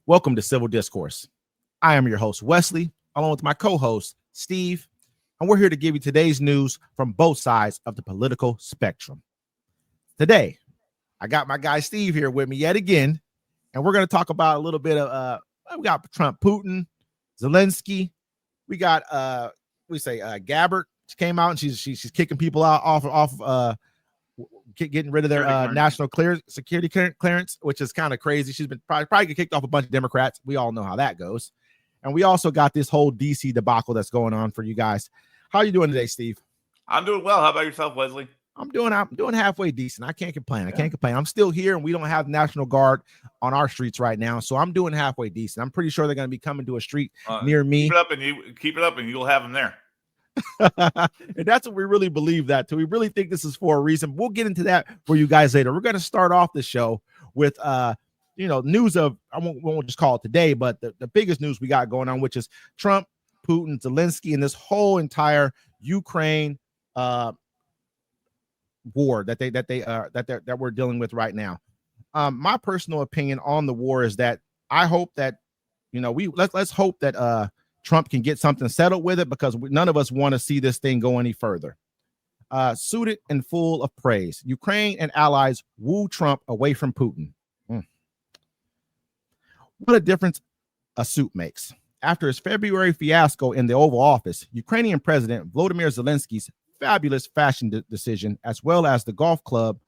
Welcome to Civil Discourse. I am your host, Wesley, along with my co-host, Steve, and we're here to give you today's news from both sides of the political spectrum. Today, I got my guy Steve here with me yet again, and we're going to talk about a little bit of we got Trump, Putin, Zelensky. We got Gabbard. She came out and she's kicking people out off getting rid of their national security clearance, which is kind of crazy. She's been probably get kicked off a bunch of Democrats. We all know how that goes. And we also got this whole DC debacle that's going on for you guys. How are you doing today, Steve? I'm doing well. How about yourself, Wesley? I'm doing halfway decent. I can't complain. I can't complain. I'm still here, and we don't have National Guard on our streets right now, so I'm doing halfway decent. I'm pretty sure they're going to be coming to a street near me. Keep it up, and you'll have them there. And that's what we really believe that too. We really think this is for a reason. We'll get into that for you guys later. We're going to start off the show with news of we won't just call it today, but the biggest news we got going on, which is Trump, Putin, Zelensky, and this whole entire Ukraine war that we're dealing with right now. My personal opinion on the war is that I hope that let's hope that Trump can get something settled with it, because none of us want to see this thing go any further. Suited and full of praise, Ukraine and allies woo Trump away from Putin. What a difference a suit makes. After his February fiasco in the Oval Office, Ukrainian President Volodymyr Zelensky's fabulous fashion decision, as well as the golf club,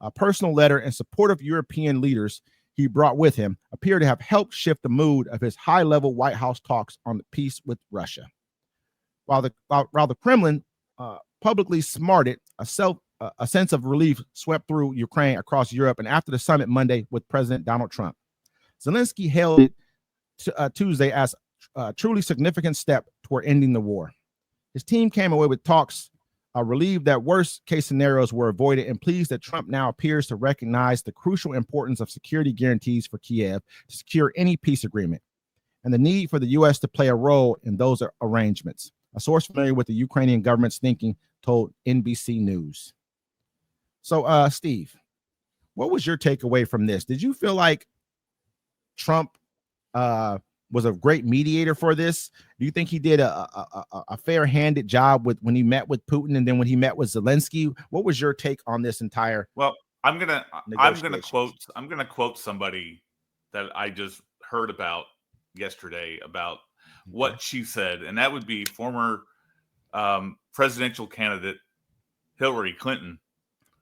a personal letter, and support of European leaders he brought with him, appear to have helped shift the mood of his high-level White House talks on the peace with Russia. While the Kremlin publicly smarted, a sense of relief swept through Ukraine across Europe, and after the summit Monday with President Donald Trump, Zelensky hailed it Tuesday as a truly significant step toward ending the war. His team came away with talks relieved that worst-case scenarios were avoided, and pleased that Trump now appears to recognize the crucial importance of security guarantees for Kiev to secure any peace agreement, and the need for the U.S. to play a role in those arrangements. A source familiar with the Ukrainian government's thinking told NBC News. So, Steve, what was your takeaway from this? Did you feel like Trump was a great mediator for this? Do you think he did a fair-handed job when he met with Putin and then when he met with Zelensky? What was your take on this entire? Well, I'm gonna quote somebody that I just heard about yesterday about what she said, and that would be former presidential candidate Hillary Clinton.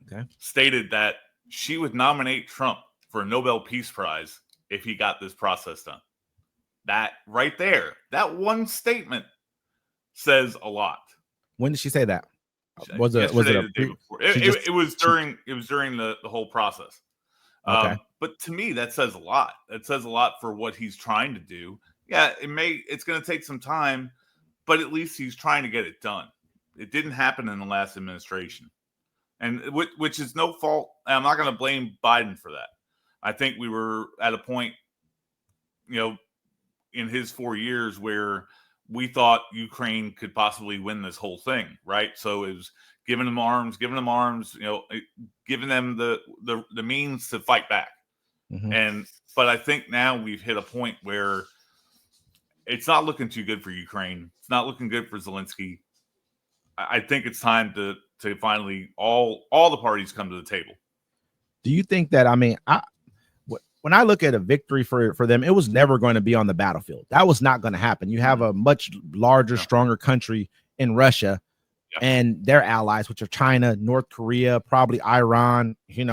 Okay. Stated that she would nominate Trump for a Nobel Peace Prize if he got this process done. That right there, that one statement says a lot. When did she say that? Was it the day before? It was during the whole process. Okay. But to me, that says a lot. It says a lot for what he's trying to do. Yeah, it's going to take some time, but at least he's trying to get it done. It didn't happen in the last administration, and which is no fault. I'm not going to blame Biden for that. I think we were at a point, in his 4 years where we thought Ukraine could possibly win this whole thing, right? So it was giving them arms, giving them the means to fight back. Mm-hmm. But I think now we've hit a point where it's not looking too good for Ukraine. It's not looking good for Zelensky. I think it's time to finally all the parties come to the table. Do you think that, when I look at a victory for them, it was never going to be on the battlefield. That was not going to happen. You have a much larger, stronger country in Russia and their allies, which are China, North Korea, probably Iran. Who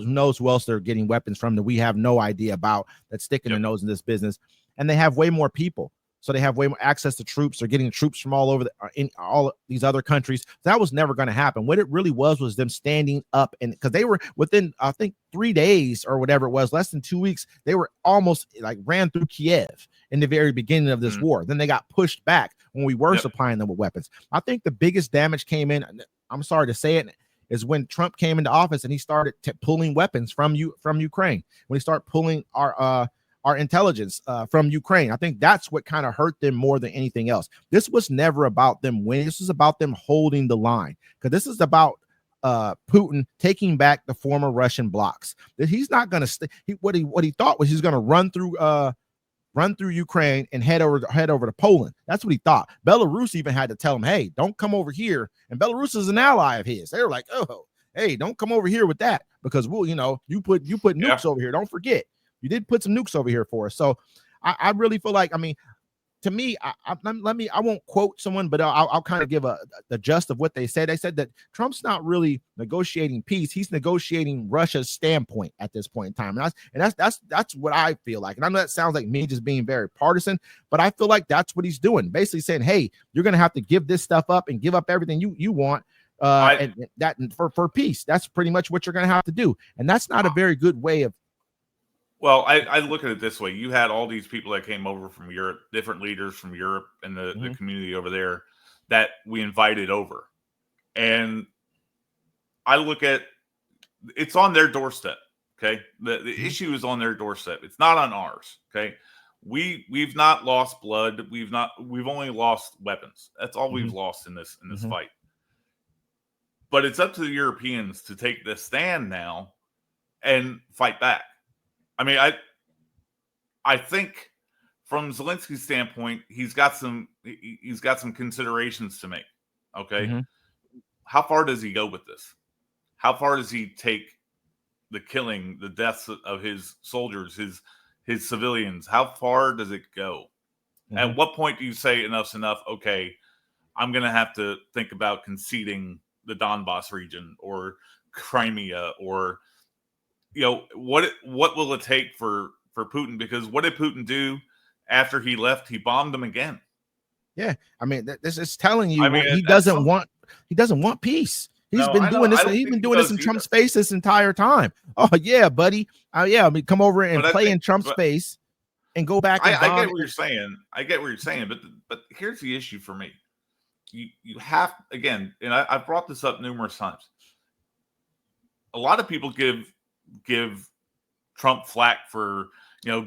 knows who else they're getting weapons from that we have no idea about, that's sticking their nose in this business. And they have way more people. So they have way more access to troops. They're getting troops from all over in all these other countries. That was never going to happen. What it really was them standing up, and because they were within, I think, 3 days or whatever it was, less than 2 weeks, they were almost ran through Kiev in the very beginning of this war. Then they got pushed back when we were supplying them with weapons. I think the biggest damage came in, I'm sorry to say it, is when Trump came into office and he started pulling weapons from Ukraine. When he started pulling our intelligence from Ukraine. I think that's what kind of hurt them more than anything else. This was never about them winning. This was about them holding the line, because this is about Putin taking back the former Russian blocks. That he's not going to what he thought was he's going to run through run through Ukraine and head over to Poland. That's what he thought. Belarus even had to tell him, hey, don't come over here. And Belarus is an ally of his. They were like, oh, hey, don't come over here with that, because we'll, you put nukes over here. Don't forget, you did put some nukes over here for us. So I really feel like, to me, I won't quote someone, but I'll kind of give the gist of what they said. They said that Trump's not really negotiating peace; he's negotiating Russia's standpoint at this point in time, and that's what I feel like. And I know that sounds like me just being very partisan, but I feel like that's what he's doing, basically saying, "Hey, you're going to have to give this stuff up and give up everything you want." And that for peace, that's pretty much what you're going to have to do, and that's not a very good way of. Well, I look at it this way. You had all these people that came over from Europe, different leaders from Europe and the community over there that we invited over. And I look at it's on their doorstep. Okay. The issue is on their doorstep. It's not on ours. Okay. We've not lost blood. We've only lost weapons. That's all we've lost in this fight. But it's up to the Europeans to take this stand now and fight back. I think from Zelensky's standpoint, he's got some considerations to make. Okay. How far does he go with this? How far does he take the killing, the deaths of his soldiers, his civilians? How far does it go? At what point do you say enough's enough? Okay, I'm going to have to think about conceding the Donbass region or Crimea, or what will it take for Putin? Because what did Putin do after he left? He bombed them again. Yeah, this is telling you he doesn't want peace. He's been doing this. He's been doing this in Trump's face this entire time. Oh yeah, buddy. Come over and play in Trump's face and go back. I get what you're saying. But here's the issue for me. You have, again, and I've brought this up numerous times. A lot of people give Trump flack for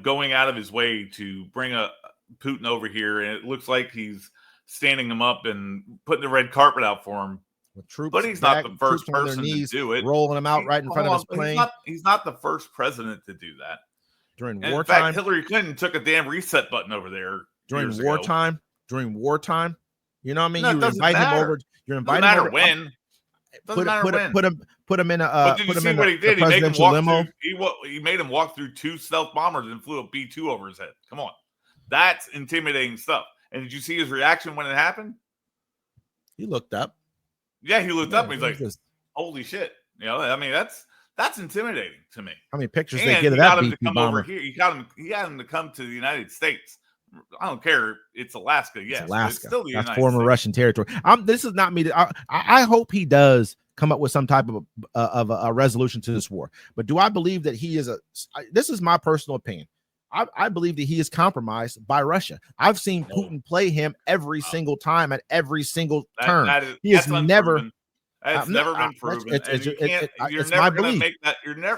going out of his way to bring a Putin over here, and it looks like he's standing him up and putting the red carpet out for him. Troops, but he's not the first person to do it. Rolling him out right in front of his plane. He's not the first president to do that during wartime. In fact, Hillary Clinton took a damn reset button over there during wartime. During wartime, you know what I mean? No, you invite him over. You're inviting him over. When. Put him in a. But did you see what he did? He made him walk limo. He made him walk through 2 stealth bombers and flew a B-2 over his head. Come on, that's intimidating stuff. And did you see his reaction when it happened? He looked up. Yeah, he looked up and he's like, "Holy shit!" That's intimidating to me. How many pictures they get of that B-2 bomber? Over here. He got him to come to the United States. I don't care. It's Alaska. Yes, it's Alaska. It's still the That's United former States. Russian territory. This is not me. I hope he does come up with some type of a resolution to this war. But do I believe that he is this is my personal opinion. I believe that he is compromised by Russia. I've seen Putin play him every single time at every single turn. He has never. It's never been proven. It's my belief.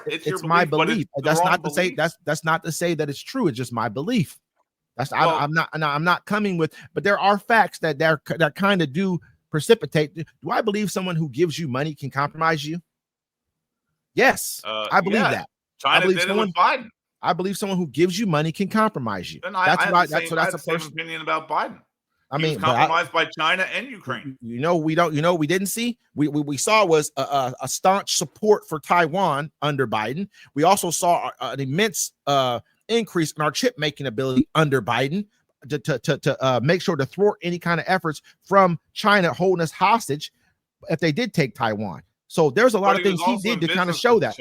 It's my belief. That's not to say that's not to say that it's true. It's just my belief. I'm not coming with, but there are facts that kind of do precipitate. Do I believe someone who gives you money can compromise you? Yes, I believe that. China did it with Biden. I believe someone who gives you money can compromise you. That's the same opinion about Biden. He was compromised by China and Ukraine. We didn't see. We saw was a staunch support for Taiwan under Biden. We also saw an immense increase in our chip making ability under Biden to make sure to thwart any kind of efforts from China holding us hostage if they did take Taiwan. So there's a lot of things he did to kind of show that.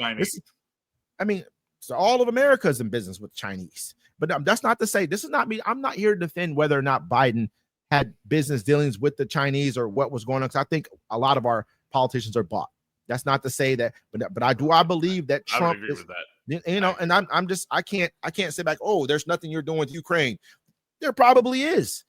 So all of America is in business with Chinese. But that's not to say, this is not me. I'm not here to defend whether or not Biden had business dealings with the Chinese or what was going on, because I think a lot of our politicians are bought. That's not to say that, but I believe that Trump I would agree with that. And I can't sit back. Oh, there's nothing you're doing with Ukraine. There probably is.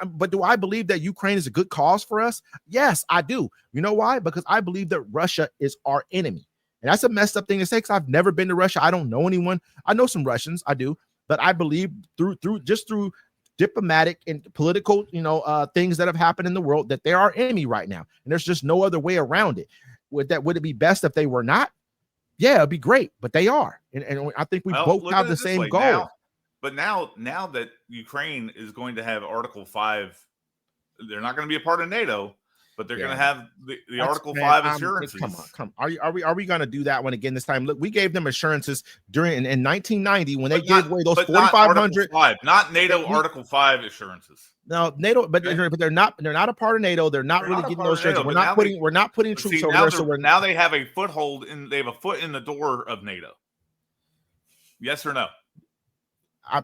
But do I believe that Ukraine is a good cause for us? Yes, I do. You know why? Because I believe that Russia is our enemy. And that's a messed up thing to say, because I've never been to Russia. I don't know anyone. I know some Russians. I do. But I believe through diplomatic and political, things that have happened in the world, that they're our enemy right now. And there's just no other way around it. Would it be best if they were not? Yeah, it'd be great, but they are. And I think we both have the same goal. But now that Ukraine is going to have Article 5, they're not going to be a part of NATO, but they're going to have the Article 5 assurances. Come on. Are we going to do that one again this time? Look, we gave them assurances during in 1990 when they gave away those 4,500. Not NATO Article 5 assurances. No, NATO, but they're not a part of NATO. They're not really getting those assurances. We're not putting troops over there. So now they have a foothold they have a foot in the door of NATO. Yes or no? I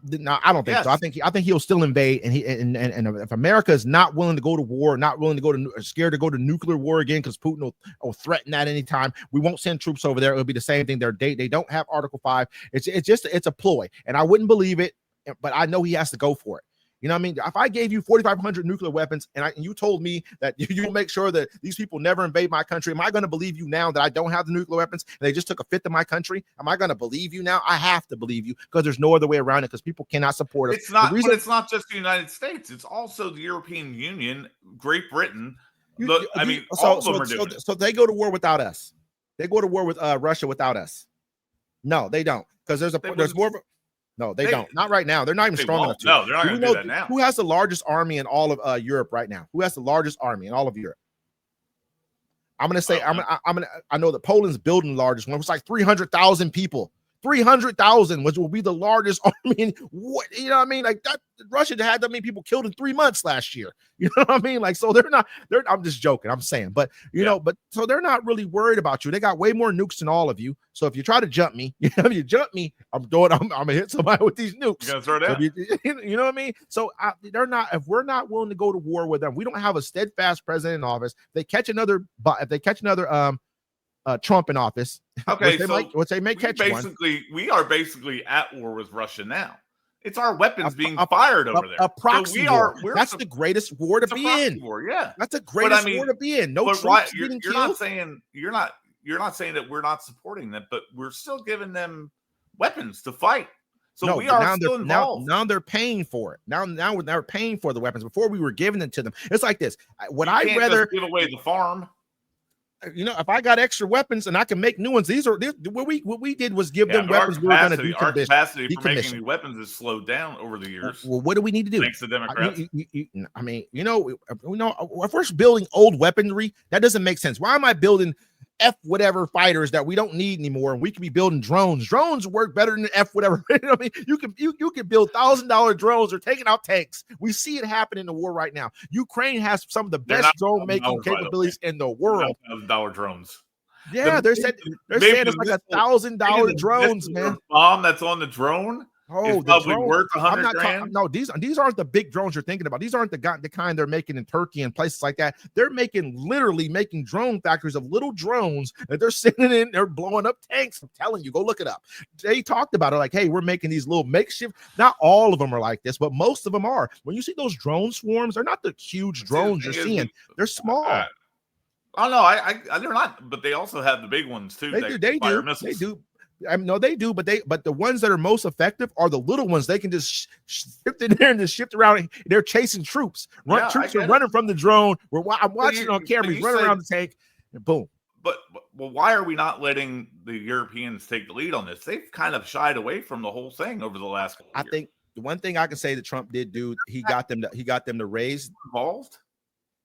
don't think so. I think he'll still invade, and if America is not willing to go to war, not willing to go to, scared to go to nuclear war again, because Putin will threaten that anytime, we won't send troops over there. It'll be the same thing. They don't have Article 5. It's a ploy, and I wouldn't believe it, but I know he has to go for it. You know what I mean? If I gave you 4,500 nuclear weapons and you told me that you'll make sure that these people never invade my country, am I going to believe you now that I don't have the nuclear weapons and they just took a fifth of my country? Am I going to believe you now? I have to believe you, because there's no other way around it, because people cannot support us. But it's not just the United States. It's also the European Union, Great Britain. All of them are doing it. So they go to war without us. They go to war with Russia without us. No, they don't, because there's more of a... No, they don't. Not right now. They're not even strong enough to. No, they're not going to do that now. Who has the largest army in all of Europe right now? Who has the largest army in all of Europe? I'm going to say I know that Poland's building the largest one. It's like 300,000 people. 300,000, which will be the largest army. What, you know what I mean? Like that, Russia had that many people killed in 3 months last year. You know what I mean? Like, so I'm just joking. I'm saying, but so they're not really worried about you. They got way more nukes than all of you. So if you try to jump me, if you jump me, I'm gonna hit somebody with these nukes. You're gonna throw down. You know what I mean? So they're not. If we're not willing to go to war with them, we don't have a steadfast president in office. If they catch another Trump in office. Okay, which they may catch one. We are basically at war with Russia now. It's our weapons being fired over there. A proxy war. That's the greatest war to be in. War, yeah, that's the greatest war to be in. No troops getting killed. You're not saying that we're not supporting them, but we're still giving them weapons to fight. So we are still involved. Now they're paying for it. Now they're paying for the weapons. Before we were giving them to them. It's like this. Would I rather give away the farm? If I got extra weapons and I can make new ones, what we did was give them weapons. We were going to do our capacity for making new weapons has slowed down over the years. Well, what do we need to do? Thanks to Democrats. If we're building old weaponry, that doesn't make sense. Why am I building whatever fighters that we don't need anymore, and we can be building drones? Drones work better than whatever. You know what I mean? You can build $1,000 drones or taking out tanks. We see it happen in the war right now. Ukraine has some of the best drone making capabilities in the world. $1,000 drones. Yeah, they're saying it's like $1,000 drones, man. Bomb that's on the drone. Oh, the drone worth $100,000. No, these aren't the big drones you're thinking about. These aren't the kind they're making in Turkey and places like that. They're literally making drone factories of little drones that they're sending in. They're blowing up tanks. I'm telling you, go look it up. They talked about it like, hey, we're making these little makeshift. Not all of them are like this, but most of them are. When you see those drone swarms, they're not the huge drones you're seeing. They're small. Oh no, they're not. But they also have the big ones too. They do. No, they do, but the ones that are most effective are the little ones. They can just shift in there and just shift around. They're chasing troops. Troops are running from the drone. I'm watching on camera. He's running around the tank, and boom. But why are we not letting the Europeans take the lead on this? They've kind of shied away from the whole thing over the last couple of years. I think the one thing I can say that Trump did do, he got them to raise involved.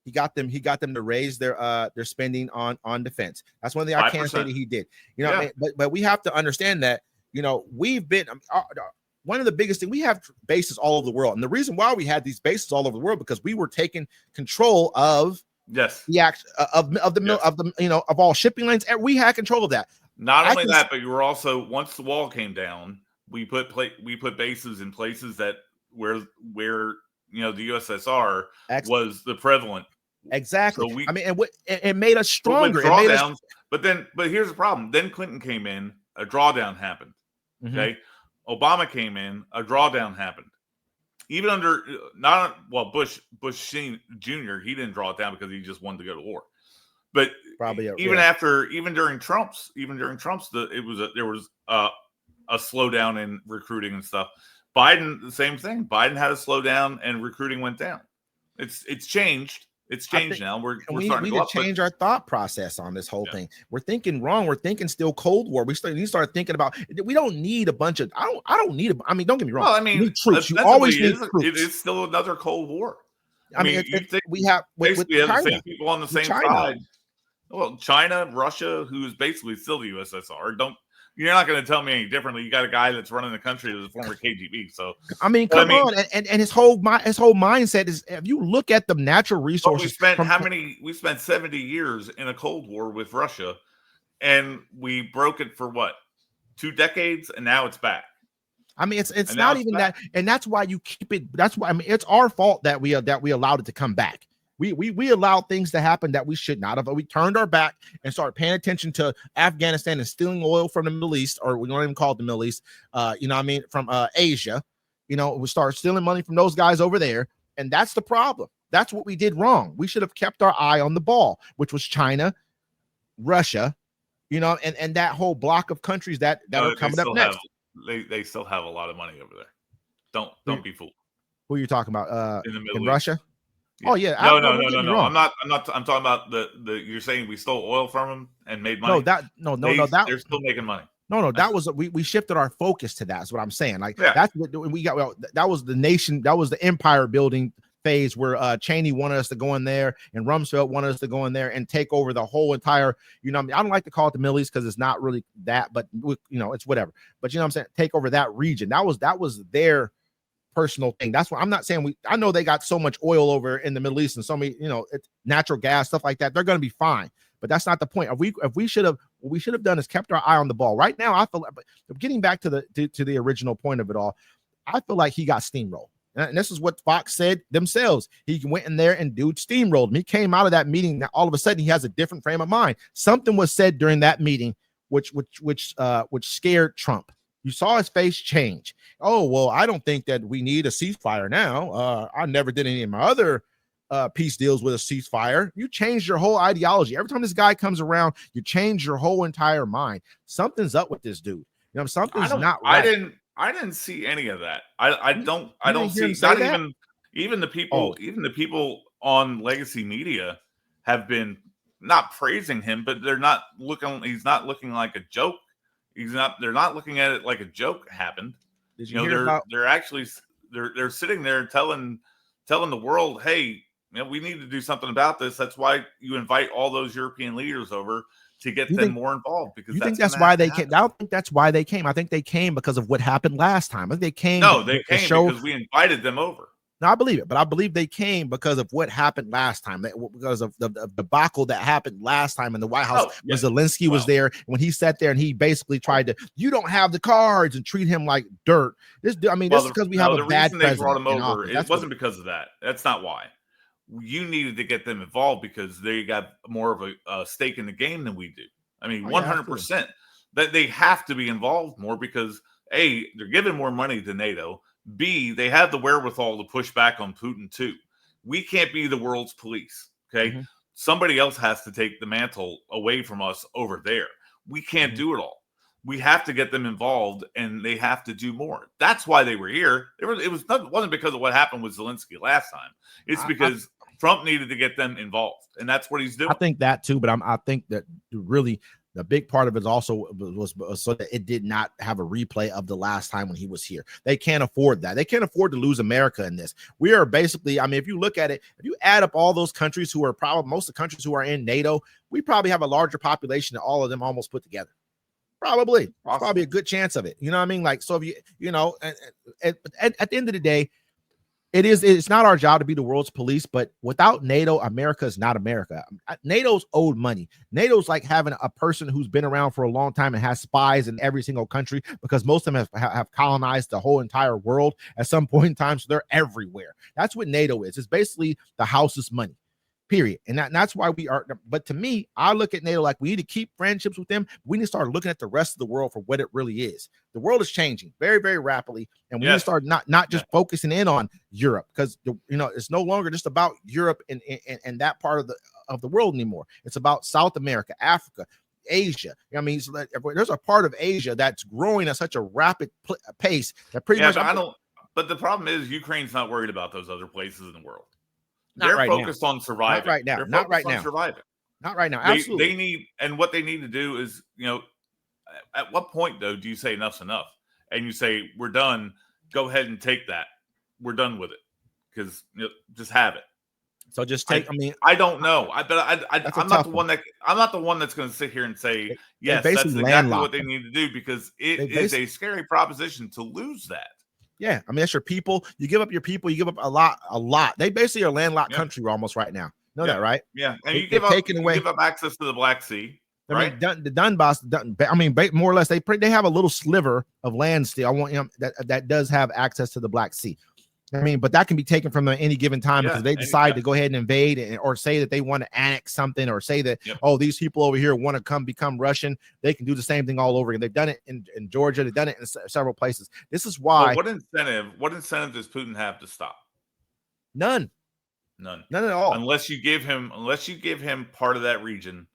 He got them to raise their spending on defense. That's one thing I can say that he did. But we have to understand that, we've been one of the biggest things. We have bases all over the world. And the reason why we had these bases all over the world, because we were taking control of the act of all shipping lanes. And we had control of that. Not only that, but you were also, once the wall came down, we put bases in places that where the USSR was the prevalent. Exactly. So it made us stronger. But here's the problem. Then Clinton came in, a drawdown happened. Okay. Obama came in, a drawdown happened. Even under Bush Jr., he didn't draw it down because he just wanted to go to war. But even during Trump's, there was a slowdown in recruiting and stuff. Biden, the same thing. Biden had a slowdown and recruiting went down. It's changed. It's changed now. We're we starting need to go to up, change our thought process on this whole thing. We're thinking wrong. We're thinking still Cold War. We start thinking about, we don't need a bunch of, I don't need I mean, don't get me wrong. Well, I You mean, need troops. You ostensibly always need troops. it is still another Cold War. I mean, you think we have with basically have China, the same people on the same side. Well, China, Russia, who is basically still the USSR. You're not going to tell me any differently. You got a guy that's running the country that's a former KGB. So I mean, come on, and his whole mindset is, if you look at the natural resources. We spent 70 years in a Cold War with Russia, and we broke it for what, 2 decades, and now it's back. I mean, it's not even that, and that's why you keep it. That's why, I mean, it's our fault that we allowed it to come back. We allowed things to happen that we should not have. We turned our back and started paying attention to Afghanistan and stealing oil from the Middle East, or we don't even call it the Middle East. You know what I mean? From Asia. You know, we started stealing money from those guys over there, and that's the problem. That's what we did wrong. We should have kept our eye on the ball, which was China, Russia, you know, and that whole block of countries that are coming up next. They still have a lot of money over there. Don't be fooled. Who are you talking about? In the Middle in East. Russia? Yeah. Oh yeah. No. I'm not. I'm talking about the. You're saying we stole oil from them and made money. They're still making money. No. That was we shifted our focus to that. That's what I'm saying. Like that's what we got. Well, that was the nation. That was the empire building phase where Cheney wanted us to go in there, and Rumsfeld wanted us to go in there and take over the whole entire. You know, I mean, I don't like to call it the Middle East because it's not really that, but you know, it's whatever. But you know what I'm saying? Take over that region. That was their personal thing. That's why I'm not saying I know they got so much oil over in the Middle East and so many, you know, it's natural gas, stuff like that. They're going to be fine, but that's not the point. If we should have, what we should have done is kept our eye on the ball. Right now, I feel like, getting back to the original point of it all, I feel like he got steamrolled. And this is what Fox said themselves. He went in there and dude steamrolled him. He came out of that meeting. Now all of a sudden he has a different frame of mind. Something was said during that meeting, which scared Trump. You saw his face change. Oh, well, I don't think that we need a ceasefire now. I never did any of my other peace deals with a ceasefire. You changed your whole ideology. Every time this guy comes around, you change your whole entire mind. Something's up with this dude. You know, something's not right. I didn't see any of that. I don't see not even the people, even the people on legacy media have been not praising him, but they're not looking. He's not looking like a joke. They're not looking at it like a joke happened. Did you hear about? They're sitting there telling the world, hey, you know, we need to do something about this. That's why you invite all those European leaders over to get them more involved. Because you think that's why they came? I don't think that's why they came. I think they came because of what happened last time. I think they came. No, they came because we invited them over. No, I believe it, but I believe they came because of what happened last time, because of the debacle that happened last time in the White House. When Zelensky was there, when he sat there and he basically tried to, you don't have the cards, and treat him like dirt. This is because we have a bad president. They brought him over. It wasn't because of that. That's not why. You needed to get them involved because they got more of a stake in the game than we do. I mean, 100%. That they have to be involved more because A, they're giving more money to NATO. B, they have the wherewithal to push back on Putin too. We can't be the world's police. Okay. Mm-hmm. Somebody else has to take the mantle away from us over there. We can't do it all. We have to get them involved, and they have to do more. That's why they were here. It wasn't because of what happened with Zelensky last time. It's because Trump needed to get them involved, and that's what he's doing. I think that too, but I think that really the big part of it also was so that it did not have a replay of the last time when he was here. They can't afford that. They can't afford to lose America in this. We are basically, I mean, if you look at it, if you add up all those countries who are probably, most of the countries who are in NATO, we probably have a larger population than all of them almost put together. Probably a good chance of it. You know what I mean? Like, so if you know, at the end of the day, it's not our job to be the world's police, but without NATO, America is not America. NATO's owed money. NATO's like having a person who's been around for a long time and has spies in every single country, because most of them have colonized the whole entire world at some point in time. So they're everywhere. That's what NATO is. It's basically the house's money. Period. And that's why we are. But to me, I look at NATO like we need to keep friendships with them. We need to start looking at the rest of the world for what it really is. The world is changing very, very rapidly, and we need to start not just focusing in on Europe, because it's no longer just about Europe and that part of the world anymore. It's about South America, Africa, Asia. I mean, so there's a part of Asia that's growing at such a rapid pace that pretty much. But the problem is Ukraine's not worried about those other places in the world. They're right now. focused on surviving. Not right now. They're Not focused right on now. surviving. Not right now. They Absolutely. need, and what they need to do is, at what point though do you say enough's enough and you say we're done? Go ahead and take that. We're done with it because just have it. So just take. I don't know. I'm not the one. I'm not the one that's going to sit here and say yes. That's exactly what they need to do because it is a scary proposition to lose that. Yeah, I mean that's your people. You give up your people. You give up a lot. They basically are a landlocked country almost right now. Know that, right? Yeah, and you give up access to the Black Sea. Right? I mean, the Donbass. More or less, they have a little sliver of land still. I want that does have access to the Black Sea. I mean, but that can be taken from them at any given time because they decide to go ahead and invade or say that they want to annex something or say that, these people over here want to become Russian. They can do the same thing all over again. They've done it in Georgia. They've done it in several places. This is why. What incentive does Putin have to stop? None at all. Unless you give him part of that region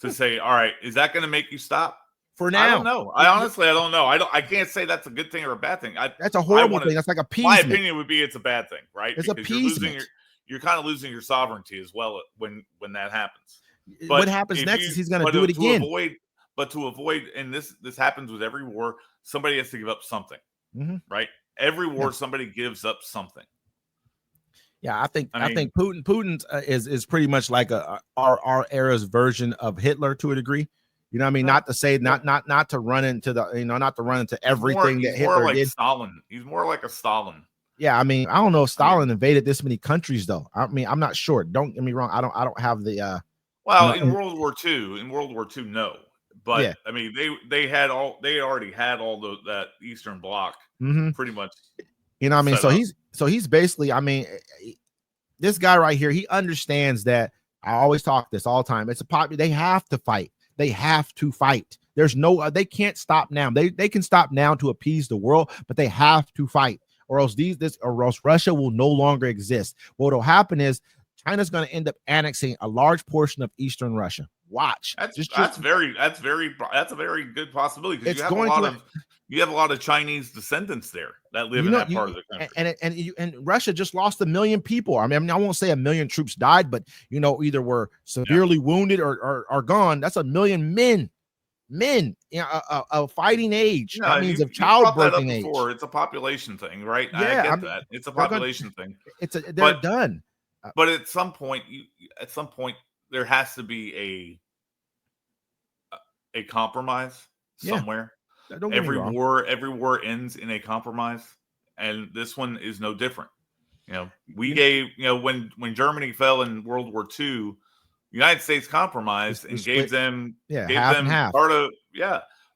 to say, all right, is that going to make you stop? For now, I don't know. I honestly don't know. I can't say that's a good thing or a bad thing. That's a horrible thing. That's like appeasement. My opinion would be it's a bad thing, right? It's appeasement. You're kind of losing your sovereignty as well when that happens. But what happens next is he's going to do it again. To avoid, and this happens with every war, somebody has to give up something, right? Every war, somebody gives up something. Yeah, I think Putin is pretty much like our era's version of Hitler to a degree. You know what I mean? Not to say not to run into not to run into everything that Hitler did. Stalin. He's more like a Stalin. Yeah, I mean, I don't know if Stalin invaded this many countries though. I mean, I'm not sure. Don't get me wrong. I don't have the in World War II, no. But I mean, they already had all that Eastern Bloc pretty much. You know what I mean? So he's basically, I mean, this guy right here, he understands that. I always talk this all the time. It's they have to fight. They have to fight. There's they can't stop now. They can stop now to appease the world, but they have to fight, or else Russia will no longer exist. What'll happen is China's going to end up annexing a large portion of Eastern Russia. Watch. That's a very good possibility because you have a lot of Chinese descendants there that live in that part of the country. And Russia just lost 1 million people. I mean, I won't say 1 million troops died, but either were severely wounded or are gone. That's 1 million men, of fighting age. That means of childbirthing age. It's a population thing, right? Yeah, I get that. It's a population thing. They're done. But at some point, there has to be a compromise somewhere. Every war ends in a compromise, and this one is no different. We gave when Germany fell in World War II, the United States compromised and gave them half. part of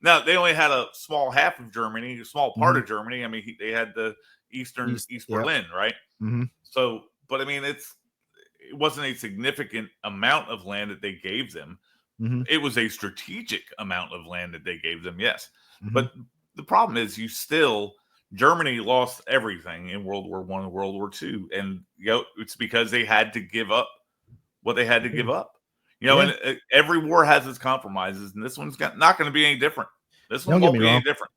Now they only had a small half of Germany, a small part of Germany. I mean, they had the East Berlin, right? Mm-hmm. So, but I mean, it wasn't a significant amount of land that they gave them. Mm-hmm. It was a strategic amount of land that they gave them, yes. Mm-hmm. But the problem is Germany lost everything in World War I and World War II. And it's because they had to give up what they had to give up. And every war has its compromises, and this one's not going to be any different. This one won't be any different.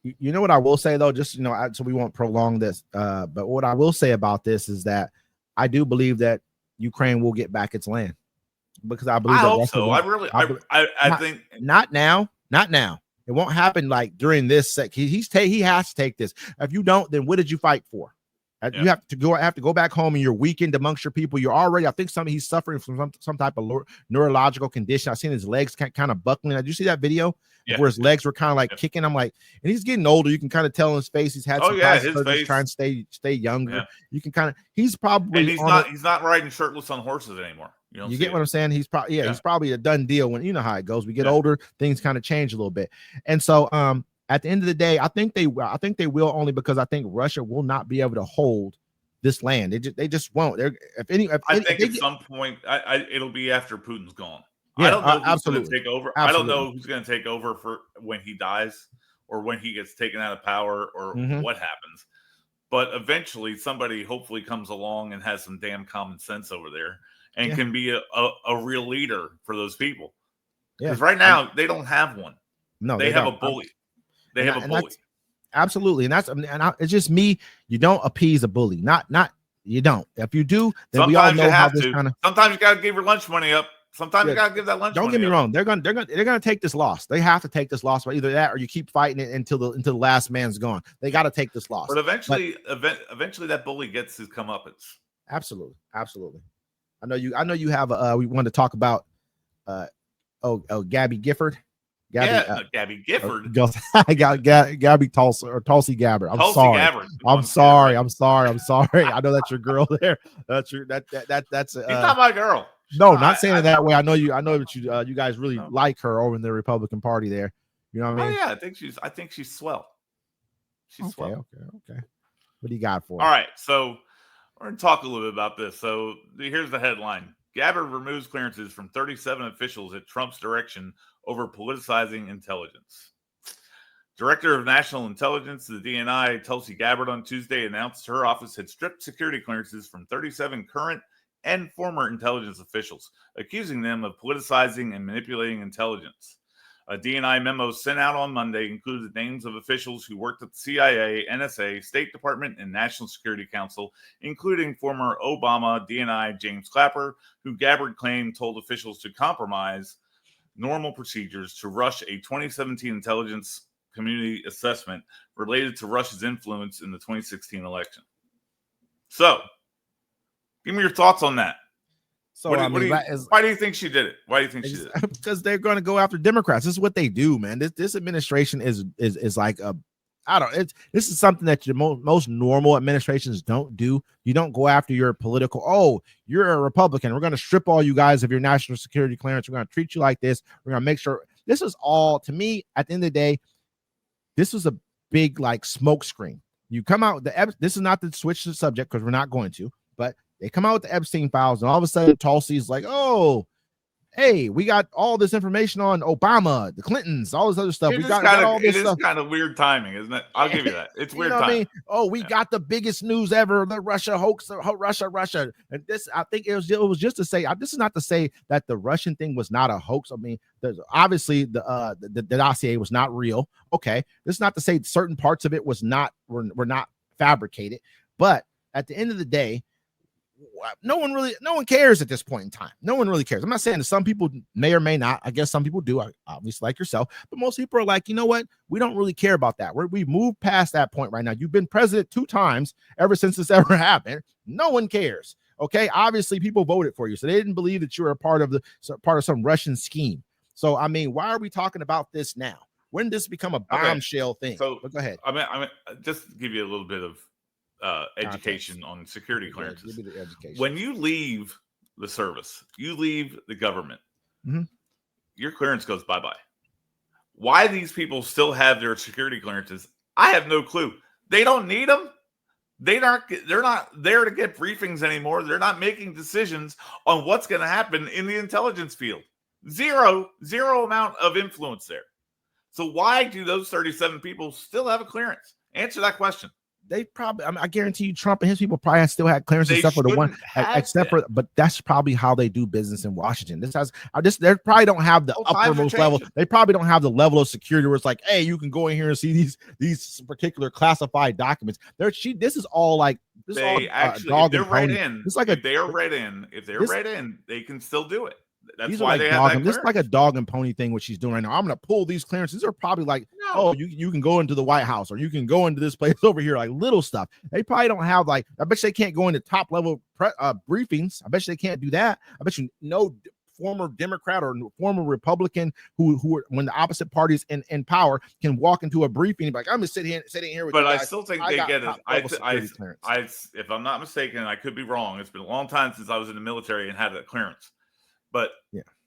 You know what I will say though, just so we won't prolong this. But what I will say about this is that I do believe that Ukraine will get back its land, because I believe. I hope so. I think not now. It won't happen like during this sec. He has to take this. If you don't, then what did you fight for? You have to go back home, and you're weakened amongst your people. You're already, I think he's suffering from some type of neurological condition. I've seen his legs kind of buckling. Did you see that video where his legs were kind of like kicking? I'm like, and he's getting older. You can kind of tell in his face he's had some surgery trying to stay younger. Yeah. You can kind of, he's probably he's not riding shirtless on horses anymore. You get what I'm saying? He's probably he's probably a done deal. When you know how it goes, we get older, things kind of change a little bit. And so at the end of the day, I think they will, only because I think Russia will not be able to hold this land. They just won't. I think at some point it'll be after Putin's gone. Yeah, I don't know who's going to take over. Absolutely. I don't know who's going to take over for when he dies or when he gets taken out of power or what happens. But eventually somebody hopefully comes along and has some damn common sense over there and can be a real leader for those people. Because right now they don't have one. No, they have a bully. They have a bully. Absolutely, and it's just me. You don't appease a bully. Not You don't. If you do, then we all know how this kind of. Sometimes you got to give your lunch money up. Sometimes you got to give that lunch money up. Don't get me wrong. They're gonna take this loss. They have to take this loss, but either that or you keep fighting it until the last man's gone. They got to take this loss. But eventually that bully gets his comeuppance. Absolutely. I know you have we want to talk about Gabby Gifford. Gabby Gifford. I got Gabby Tulsi Gabbard. I'm sorry. I'm sorry. I know that's your girl there. That's She's not my girl. Not saying it that way. I know that you guys really like her over in the Republican Party there. You know what I mean? Oh yeah, I think she's swell. She's swell. Okay. What do you got for her? All right, so we're gonna talk a little bit about this. So here's the headline: Gabbard removes clearances from 37 officials at Trump's direction over politicizing intelligence. Director of National Intelligence, the DNI, Tulsi Gabbard, on Tuesday announced her office had stripped security clearances from 37 current and former intelligence officials, accusing them of politicizing and manipulating intelligence. A DNI memo sent out on Monday included names of officials who worked at the CIA, NSA, State Department, and National Security Council, including former Obama DNI James Clapper, who Gabbard claimed told officials to compromise normal procedures to rush a 2017 intelligence community assessment related to Russia's influence in the 2016 election. So, give me your thoughts on that. So why do you think she did it? Why do you think she did it? Because they're going to go after Democrats. This is what they do, man. This administration is like this is something that most normal administrations don't do. You don't go after your political. Oh, you're a Republican. We're going to strip all you guys of your national security clearance. We're going to treat you like this. We're going to make sure this is all, to me, at the end of the day, this was a big like smoke screen. You come out this is not to switch the subject because we're not going to, but they come out with the Epstein files, and all of a sudden Tulsi's like, oh, hey, we got all this information on Obama, the Clintons, all this other stuff. We got all this stuff. It is kind of weird timing, isn't it? I'll give you that. It's weird timing. I mean? Oh, we got the biggest news ever, the Russia hoax, Russia. And this, I think it was just to say, this is not to say that the Russian thing was not a hoax. I mean, there's obviously the dossier was not real. Okay. This is not to say certain parts of it were not fabricated, but at the end of the day, no one cares at this point in time. No one really cares. I'm not saying that some people may or may not. I guess some people do, obviously, like yourself. But most people are like, you know what? We don't really care about that. We've moved past that point right now. You've been president 2 times ever since this ever happened. No one cares. Okay. Obviously, people voted for you, so they didn't believe that you were a part of some Russian scheme. So, I mean, why are we talking about this now? When did this become a bombshell thing? So, go ahead. I mean, just to give you a little bit of education on security clearances. Give me the education. When you leave the service, you leave the government, your clearance goes bye-bye. Why these people still have their security clearances, I have no clue. They don't need them. They're not there to get briefings anymore. They're not making decisions on what's going to happen in the intelligence field. Zero amount of influence there. So why do those 37 people still have a clearance? Answer that question. They probably, I guarantee you, Trump and his people probably still had clearance except for the one, but that's probably how they do business in Washington. They probably don't have the uppermost level. They probably don't have the level of security where it's like, hey, you can go in here and see these particular classified documents. This is all like this. If they're read in, if they're read in, they can still do it. That's why they have that. This is like a dog and pony thing, what she's doing right now. I'm going to pull these clearances. They're probably like, oh, you can go into the White House, or you can go into this place over here, like little stuff. They probably don't have I bet you they can't go into top level briefings. I bet you they can't do that. I bet you no former Democrat or former Republican who when the opposite party's in power can walk into a briefing and be like, I'm going to sit here with but you guys. I still think they get it. If I'm not mistaken, I could be wrong. It's been a long time since I was in the military and had that clearance. But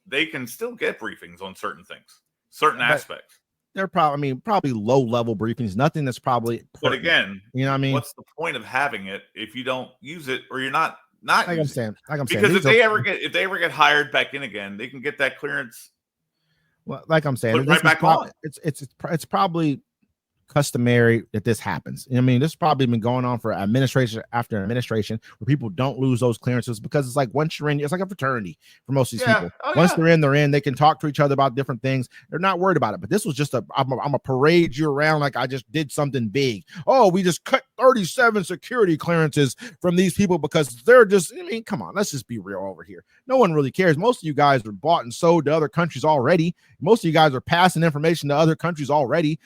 they can still get briefings on certain things, certain aspects. They're probably low level briefings, nothing that's probably. But again, you know what I mean? What's the point of having it if you don't use it, or you're not like I'm saying? Because if they ever get hired back in again, they can get that clearance. Well, like I'm saying, right back on. It's probably customary that this happens. I mean, this has probably been going on for administration after administration where people don't lose those clearances because it's like once you're in, it's like a fraternity for most of these people. Once they're in, they can talk to each other about different things. They're not worried about it. But this was just I'm a parade you around like I just did something big. Oh, we just cut 37 security clearances from these people because they're just, I mean, come on, let's just be real over here. No one really cares. Most of you guys are bought and sold to other countries already. Most of you guys are passing information to other countries already,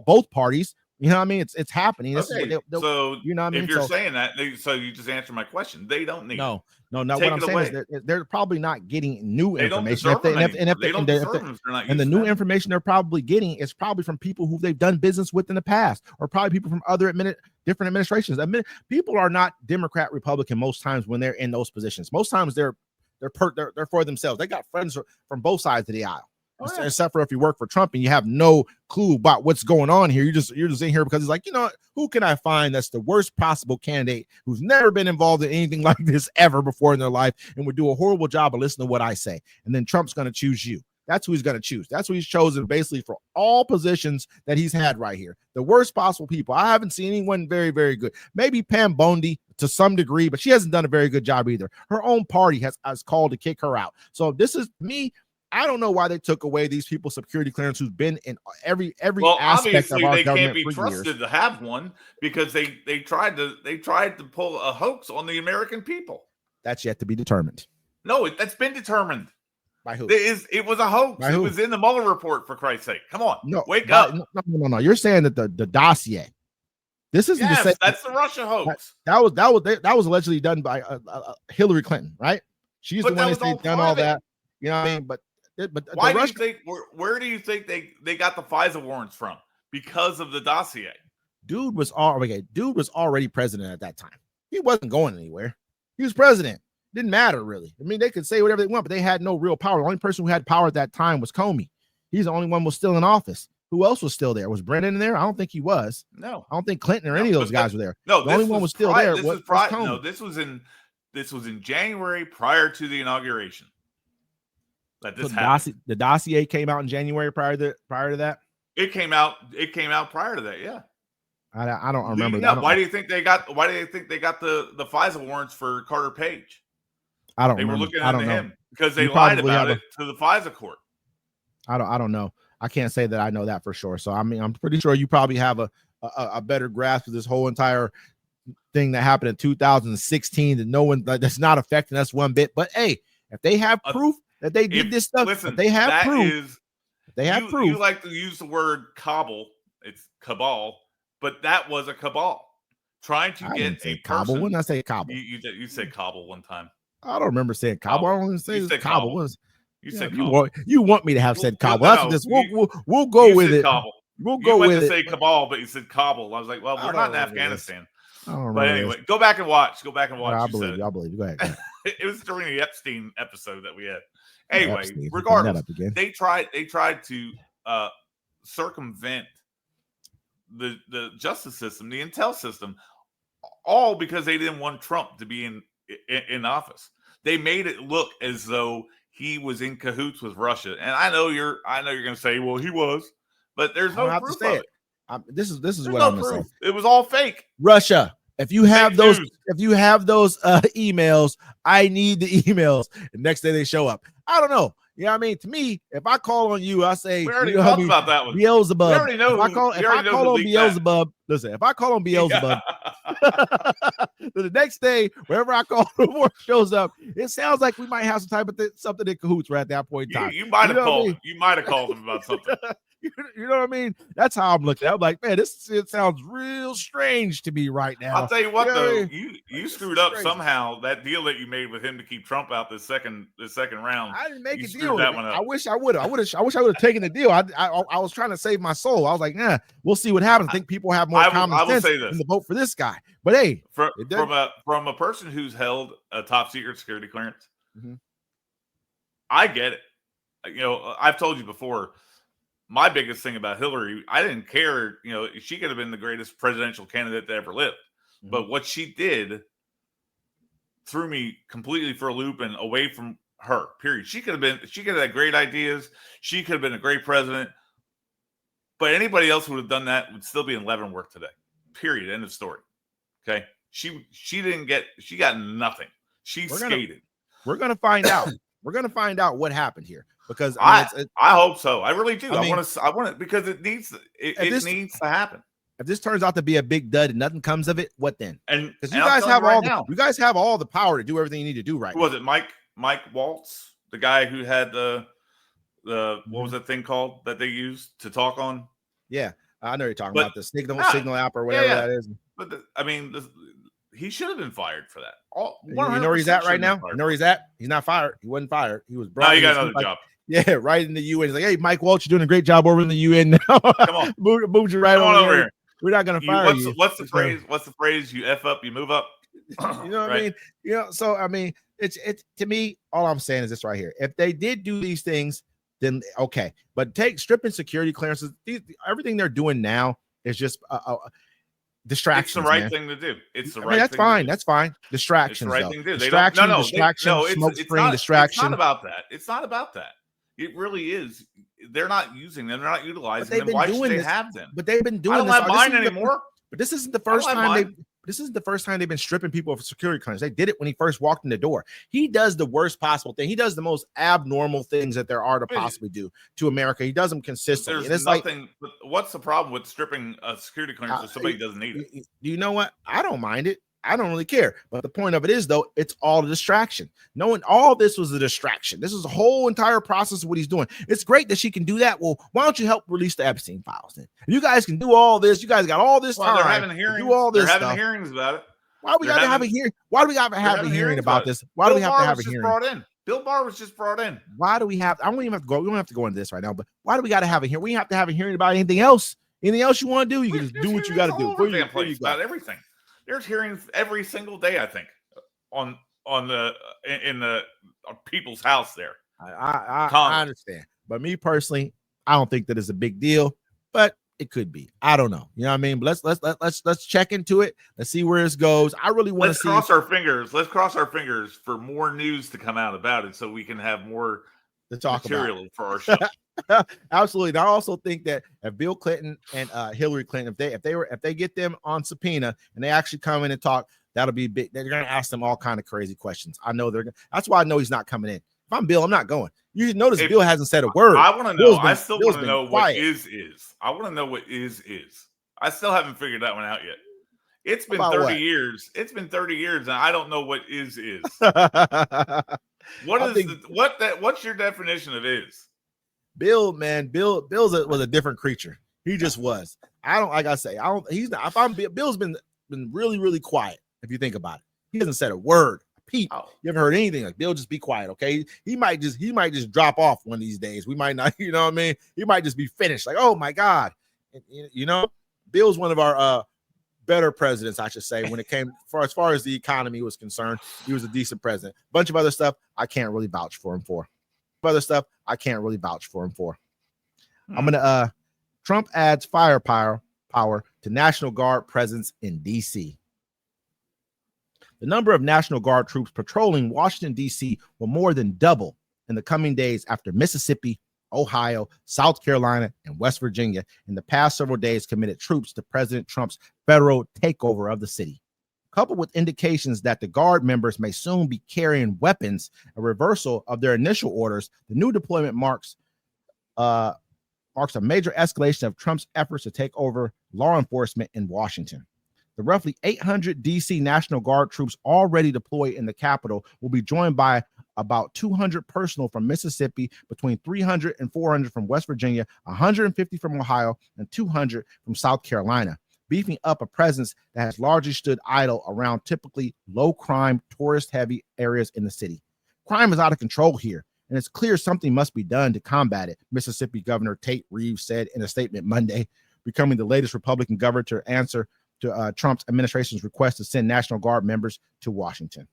both parties. You know what I mean? It's happening. This is what so you know what I mean? If you're saying that, so you just answered my question. They don't need no. What I'm saying is they're probably not getting new information. And the new information they're probably getting is probably from people who they've done business with in the past, or probably people from other different administrations. People are not Democrat, Republican most times when they're in those positions. Most times they're for themselves. They got friends from both sides of the aisle. Except for if you work for Trump and you have no clue about what's going on here. You're just in here because it's like, you know, who can I find that's the worst possible candidate who's never been involved in anything like this ever before in their life and would do a horrible job of listening to what I say. And then Trump's going to choose you. That's who he's going to choose. That's who he's chosen basically for all positions that he's had right here. The worst possible people. I haven't seen anyone very, very good. Maybe Pam Bondi to some degree, but she hasn't done a very good job either. Her own party has called to kick her out. So this is me. I don't know why they took away these people's security clearance who's been in every aspect of our government for years. Obviously, they can't be trusted to have one because they tried to pull a hoax on the American people. That's yet to be determined. No, that's been determined. By who? It was a hoax. By who? It was in the Mueller report, for Christ's sake. Come on, wake up. No. You're saying that the dossier. This isn't the same. That's the Russia hoax. That was allegedly done by Hillary Clinton, right? She's the one that's done all that. You know what I mean? But why do you think? Where do you think they got the FISA warrants from? Because of the dossier. Dude was already president at that time. He wasn't going anywhere. He was president. Didn't matter really. I mean, they could say whatever they want, but they had no real power. The only person who had power at that time was Comey. He's the only one who was still in office. Who else was still there? Was Brennan in there? I don't think he was. No, I don't think Clinton or any of those guys were there. No, the only one was still there. Was Comey. No, this was in January prior to the inauguration. The dossier came out in January prior to that. It came out prior to that. Yeah. I don't remember that. Why do you think they got the FISA warrants for Carter Page? I don't. They remember. were looking into him because they lied about it to the FISA court. I don't know. I can't say that I know that for sure. So I mean, I'm pretty sure you probably have a better grasp of this whole entire thing that happened in 2016 that's not affecting us one bit. But hey, if they have proof that they did this stuff, if they have proof. You like to use the word cabal. It's cabal, but that was a cabal trying to get a cabal. When I say cabal, you said cabal one time. I don't remember saying cabal. I don't say cabal. You said you want me to have said cabal. That's this. We'll go with it. Cabal. We'll go with it. You say cabal, but you said cabal. I was like, well, we're not in Afghanistan. But anyway, go back and watch. Go back and watch. I believe you. Go ahead. It was during the Epstein episode that we had. Anyway, regardless, they tried to circumvent the justice system, the intel system, all because they didn't want Trump to be in office. They made it look as though he was in cahoots with Russia. And I know you're going to say, well, he was, but there's no proof of it. This is what I'm going to say. It was all fake. Russia. If you have those emails, I need the emails. The next day they show up. I don't know. You know what I mean? To me, if I call on you, I say, we already talked about that one. Beelzebub. We already know. If I call on Beelzebub, listen, if I call on Beelzebub, the next day, wherever I call the shows up, it sounds like we might have some type of something in cahoots right at that point in time. You might have called. You might have called him about something. You know what I mean? That's how I'm looking. I'm like, man, it sounds real strange to me right now. I'll tell you what, though, you screwed up somehow. That deal that you made with him to keep Trump out this second round. I didn't make a deal. That one up. I wish I would have. I wish I would have taken the deal. I was trying to save my soul. I was like, nah, we'll see what happens. I think people have more common sense than to vote for this guy. But hey, from a person who's held a top secret security clearance, I get it. You know, I've told you before. My biggest thing about Hillary, I didn't care. You know, she could have been the greatest presidential candidate that ever lived. But what she did threw me completely for a loop and away from her, period. She could have had great ideas. She could have been a great president. But anybody else who would have done that would still be in Leavenworth today. Period. End of story. Okay. She got nothing. She skated. We're gonna find out. We're gonna find out what happened here because I hope so. I really do. I want it because it needs to happen. If this turns out to be a big dud and nothing comes of it, what then? And because you guys have all the power to do everything you need to do right now. Was it Mike Waltz, the guy who had the what was that thing called that they used to talk on? Yeah, I know you're talking about the Signal app or whatever that is. But he should have been fired for that. You know where he's at right now? You know where he's at? He's not fired. He wasn't fired. He was brought. No, he got another job. Yeah, right in the UN. He's like, hey, Mike Waltz, you're doing a great job over in the UN now. Come on. Moved you right over here. We're not going to fire you. What's the phrase? What's the phrase? You F up, you move up. You know what I mean? You know, so I mean, it's to me, all I'm saying is this right here. If they did do these things, then okay. But stripping security clearances, everything they're doing now is just distractions. It's the right thing to do. It's the right thing. That's fine. That's fine. Distractions. It's the right thing to do. Distraction. Smoke screen. Distraction. It's not about that. It's not about that. It really is. They're not using them. They're not utilizing them. Why should they have them? But they've been doing this. I don't have mine anymore. But this isn't the first time this isn't the first time they've been stripping people of security clearance. They did it when he first walked in the door. He does the worst possible thing. He does the most abnormal things that there are to possibly do to America. He does them consistently. There's nothing. But what's the problem with stripping a security clearance if somebody doesn't need it? You know what? I don't mind it. I don't really care. But the point of it is, though, it's all a distraction. Knowing all this was a distraction. This is a whole entire process of what he's doing. It's great that she can do that. Well, why don't you help release the Epstein files then? You guys can do all this. You guys got all this time. They're having hearings. Do all this they're having hearings about it. Why do we got to have a hearing? Why do we got to have a hearing about this? Why do we have to have a hearing? Bill Barr was just brought in. Why do we have? I don't even have to go. We don't have to go into this right now. But why do we got to have a hearing? We have to have a hearing about anything else. Anything else you want to do? You can just do what you got to do. About everything. There's hearings every single day, I think, in the people's house there. I understand, but me personally, I don't think that is a big deal. But it could be. I don't know. You know what I mean? But let's check into it. Let's see where this goes. I really want to see. Cross our fingers. Let's cross our fingers for more news to come out about it, so we can have more to talk material about for our show. Absolutely. And I also think that if Bill Clinton and Hillary Clinton, if they get them on subpoena and they actually come in and talk, that'll be big. They're going to ask them all kind of crazy questions. I know that's why I know he's not coming in. If I'm Bill, I'm not going. You notice Bill hasn't said a word. I want to know. I still want to know what is. I want to know what is. I still haven't figured that one out yet. It's been 30 years. It's been 30 years, and I don't know what is. What's your definition of is? Bill was a different creature. He just was. He's not. If I'm Bill's been really, really quiet. If you think about it, he hasn't said a word. Pete, you ever heard anything like Bill? Just be quiet, okay? He might just drop off one of these days. We might not, you know what I mean? He might just be finished. Like, oh my God, you know, Bill's one of our better presidents, I should say. When it came as far as the economy was concerned, he was a decent president. Bunch of other stuff I can't really vouch for him for. I'm gonna Trump adds firepower to National Guard presence in DC. The number of National Guard troops patrolling Washington, D.C. will more than double in the coming days after Mississippi, Ohio, South Carolina, and West Virginia in the past several days committed troops to President Trump's federal takeover of the city. Coupled with indications that the Guard members may soon be carrying weapons, a reversal of their initial orders, the new deployment marks a major escalation of Trump's efforts to take over law enforcement in Washington. The roughly 800 D.C. National Guard troops already deployed in the capital will be joined by about 200 personnel from Mississippi, between 300 and 400 from West Virginia, 150 from Ohio, and 200 from South Carolina, beefing up a presence that has largely stood idle around typically low-crime, tourist-heavy areas in the city. Crime is out of control here, and it's clear something must be done to combat it, Mississippi Governor Tate Reeves said in a statement Monday, becoming the latest Republican governor to answer to Trump's administration's request to send National Guard members to Washington.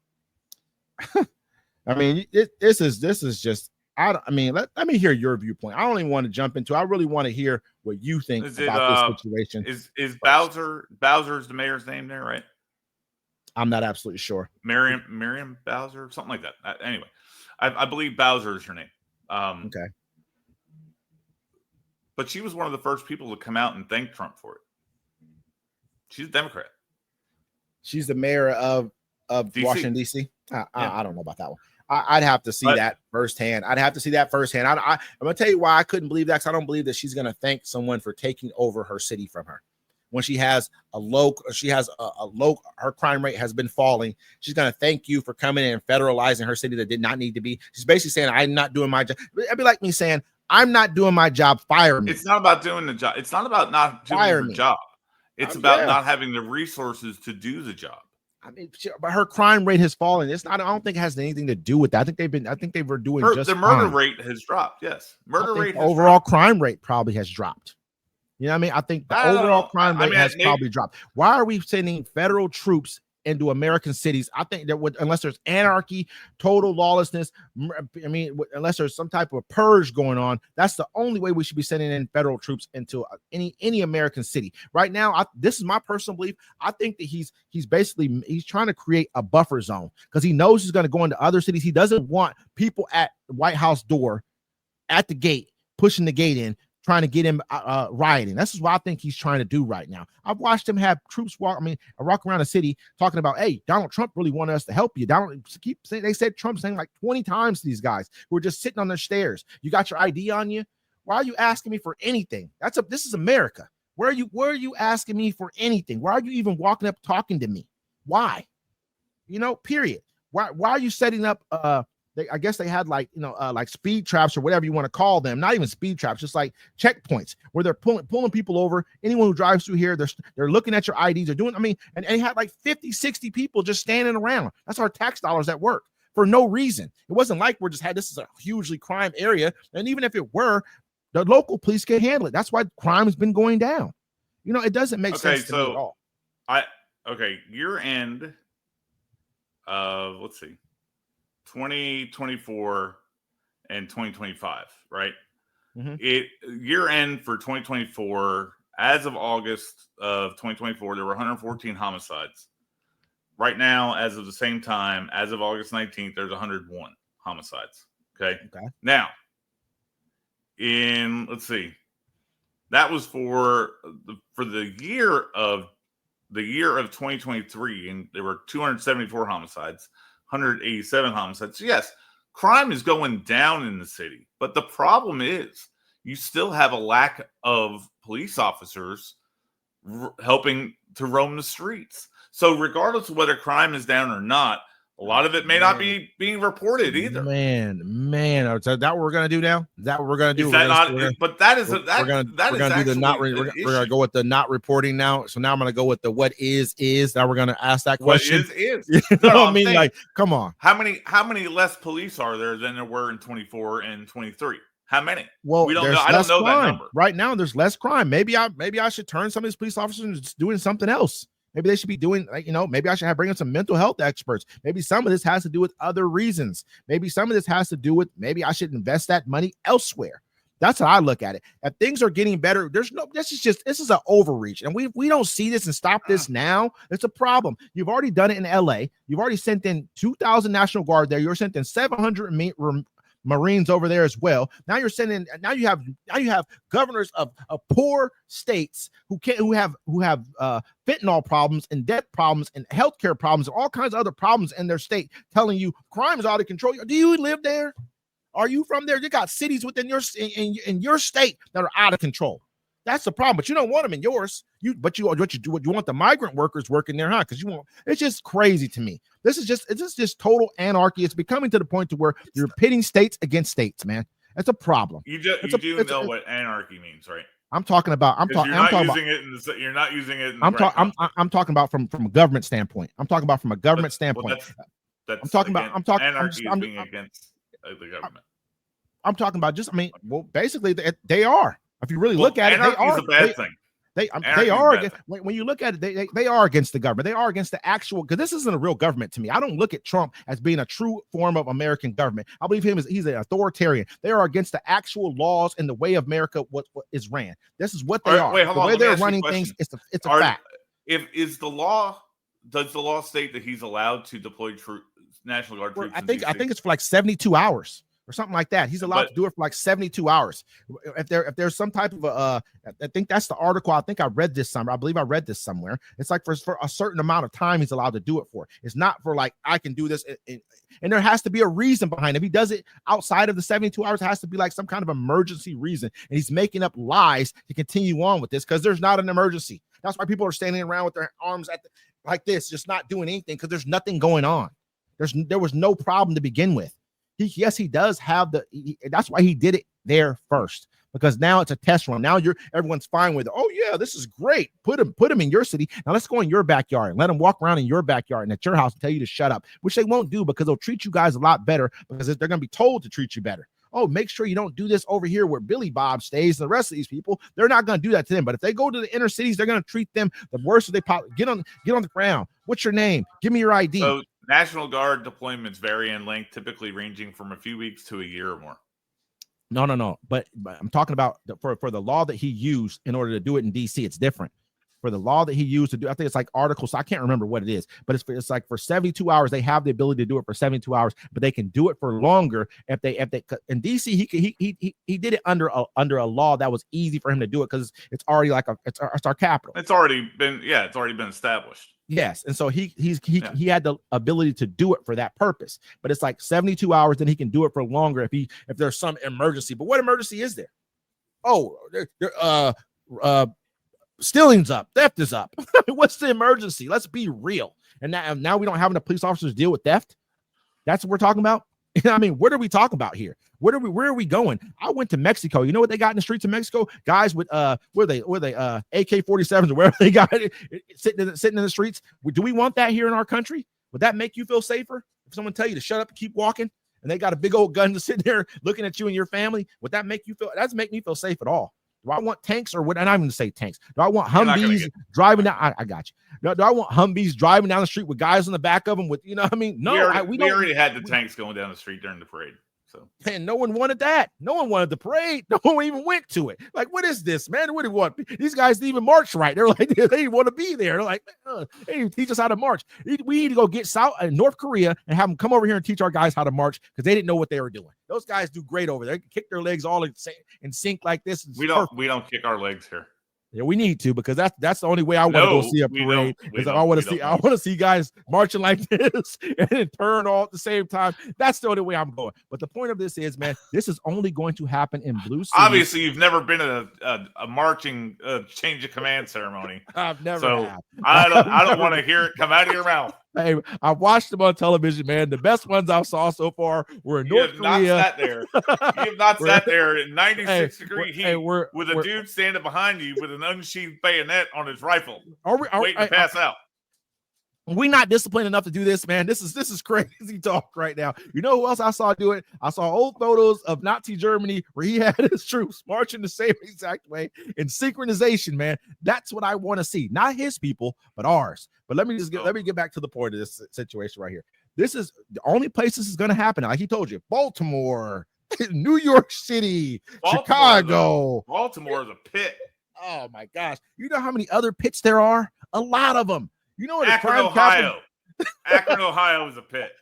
I mean, this is just. Let me hear your viewpoint. I don't even want to jump into. I really want to hear what you think about this situation. Is Bowser's the mayor's name there, right? I'm not absolutely sure. Miriam Bowser, something like that. Anyway, I believe Bowser is her name. Okay. But she was one of the first people to come out and thank Trump for it. She's a Democrat. She's the mayor of DC. Washington, D.C. I don't know about that one. I'd have to see that firsthand. I'm going to tell you why I couldn't believe that, because I don't believe that she's going to thank someone for taking over her city from her. When she has a low, her crime rate has been falling. She's going to thank you for coming in and federalizing her city that did not need to be. She's basically saying, I'm not doing my job. It'd be like me saying, I'm not doing my job. Fire me. It's not about doing the job. It's not about not doing your job. It's about not having the resources to do the job. I mean, but her crime rate has fallen. It's not. I don't think it has anything to do with that. I think they were doing just the murder rate has dropped. Yes, murder rate. Overall crime rate probably has dropped. You know what I mean? I think the overall crime rate has probably dropped. Why are we sending federal troops into American cities? I think that unless there's anarchy, total lawlessness, I mean, unless there's some type of purge going on, that's the only way we should be sending in federal troops into any American city. Right now, this is my personal belief. I think that he's trying to create a buffer zone because he knows he's going to go into other cities. He doesn't want people at the White House door, at the gate, pushing the gate in, trying to get him rioting. This is what I think he's trying to do right now. I've watched him have troops walk around the city talking about, hey, Donald Trump really wanted us to help you. They said Trump saying like 20 times to these guys who are just sitting on their stairs. You got your ID on you? Why are you asking me for anything? This is America. Where are you asking me for anything? Why are you even walking up talking to me? Why? Period. Why are you setting up I guess they had like speed traps or whatever you want to call them. Not even speed traps, just like checkpoints where they're pulling people over. Anyone who drives through here, they're looking at your IDs. They're doing, and they had like 50, 60 people just standing around. That's our tax dollars at work for no reason. It wasn't like this is a hugely crime area. And even if it were, the local police can handle it. That's why crime has been going down. It doesn't make sense to me at all. Year end of, let's see, 2024 and 2025, right? Mm-hmm. Year end for 2024, as of August of 2024, there were 114 homicides. Right now, as of the same time, as of August 19th, there's 101 homicides. Okay. Now, let's see, that was for the year of 2023, and there were 274 homicides. 187 homicides. Yes, crime is going down in the city, but the problem is you still have a lack of police officers helping to roam the streets. So regardless of whether crime is down or not, a lot of it may not be being reported either. Man, is that what we're gonna do now? Is that what we're gonna do? We're gonna go with the not reporting now. So now I'm gonna go with the what is. Now we're gonna ask that question. What is? No, I mean, like, come on. How many less police are there than there were in 24 and 23? How many? Well, we don't know. I don't know that number. Right now, there's less crime. Maybe I should turn some of these police officers into doing something else. Maybe they should be doing, maybe I should bring in some mental health experts. Maybe some of this has to do with other reasons. Maybe some of this has to do with, maybe I should invest that money elsewhere. That's how I look at it. If things are getting better, this is an overreach. And we don't see this and stop this now. It's a problem. You've already done it in LA. You've already sent in 2,000 National Guard there. You're sent in 700 Marines over there as well. Now you have governors of poor states who have fentanyl problems and debt problems and healthcare problems and all kinds of other problems in their state telling you crime is out of control. Do you live there? Are you from there? You got cities within in your state that are out of control. That's the problem, but you don't want them in yours. You want the migrant workers working there, huh? Because it's just crazy to me. This is just total anarchy. It's becoming to the point to where you're pitting states against states, man. It's a problem. You do know what anarchy means, right? I'm talking about. You're not using it. I'm talking about from a government standpoint. I'm talking about from a government standpoint. That's I'm talking about. Anarchy is being against the government. I'm talking about basically they are. If you really look at it, they are a bad thing. They are when you look at it, they are against the government. They are against the actual, because this isn't a real government to me. I don't look at Trump as being a true form of American government. I believe he's an authoritarian. They are against the actual laws and the way America what is ran. This is what they are. Wait, hold on. The way they're running things, it's a fact. Does the law state that he's allowed to deploy National Guard troops? I think it's for like 72 hours. or something like that. He's allowed to do it for like 72 hours. If there's some type of I think that's the article. I think I read this somewhere. I believe I read this somewhere. It's like for a certain amount of time he's allowed to do it for. It's not for like, I can do this. And there has to be a reason behind it. If he does it outside of the 72 hours, it has to be like some kind of emergency reason. And he's making up lies to continue on with this because there's not an emergency. That's why people are standing around with their arms like this, just not doing anything because there's nothing going on. There was no problem to begin with. He does have that's why he did it there first, because now it's a test run. Now everyone's fine with it. Oh yeah, this is great. Put him in your city. Now let's go in your backyard and let him walk around in your backyard and at your house and tell you to shut up, which they won't do because they'll treat you guys a lot better because they're going to be told to treat you better. Oh, make sure you don't do this over here where Billy Bob stays. And the rest of these people, they're not going to do that to them. But if they go to the inner cities, they're going to treat them the worst they possibly. Get on the ground. What's your name? Give me your ID. So National Guard deployments vary in length, typically ranging from a few weeks to a year or more. No. But I'm talking about for the law that he used in order to do it in D.C. It's different. For the law that he used to do, I think it's like articles. So I can't remember what it is, but it's like for 72 hours, they have the ability to do it for 72 hours, but they can do it for longer if they in DC, he did it under a law that was easy for him to do it because it's already like it's our capital. It's already been established. Yes, and so he had the ability to do it for that purpose, but it's like 72 hours, then he can do it for longer if there's some emergency. But what emergency is there? Oh, stealing's up, theft is up. What's the emergency? Let's be real. And now we don't have enough police officers deal with theft. That's what we're talking about. I mean, what are we talking about here? Where are we going? I went to Mexico. You know what they got in the streets of Mexico? Guys with where they AK-47s or wherever they got it, sitting in the streets. Do we want that here in our country? Would that make you feel safer? If someone tell you to shut up and keep walking, and they got a big old gun to sit there looking at you and your family, would that make you feel? That doesn't make me feel safe at all. Do I want tanks or what? And I'm going to say tanks. Do I want Humvees driving down? I got you. Do I want Humvees driving down the street with guys in the back of them with, you know what I mean? No, we already had the tanks going down the street during the parade. So, and no one wanted that. No one wanted the parade. No one even went to it. Like, what is this, man? What do you want? These guys didn't even march right. They're like, they didn't want to be there. They're like, they didn't teach us how to march. We need to go get North Korea and have them come over here and teach our guys how to march because they didn't know what they were doing. Those guys do great over there. They kick their legs all in sync like this. We don't kick our legs here. Yeah, we need to because that's the only way I want to go see a parade. Because I want to see guys marching like this and then turn all at the same time. That's the only way I'm going. But the point of this is, man, this is only going to happen in blue cities. Obviously, you've never been at a marching change of command ceremony. I've never. So have. I don't want to hear it come out of your mouth. Hey, I watched them on television, man. The best ones I saw so far were in North Korea. You have not sat there in 96-degree heat with a dude standing behind you with an unsheathed bayonet on his rifle, waiting to pass out. We not disciplined enough to do this, man. This is crazy talk right now. You know who else I saw do it? I saw old photos of Nazi Germany where he had his troops marching the same exact way in synchronization, man. That's what I want to see. Not his people, but ours. But let me get back to the point of this situation right here. This is the only place this is going to happen. Like he told you, Baltimore, New York City, Chicago. Baltimore is a pit. Oh my gosh. You know how many other pits there are? A lot of them. You know where the Akron, crime Ohio. capital. Akron, Ohio is a pit.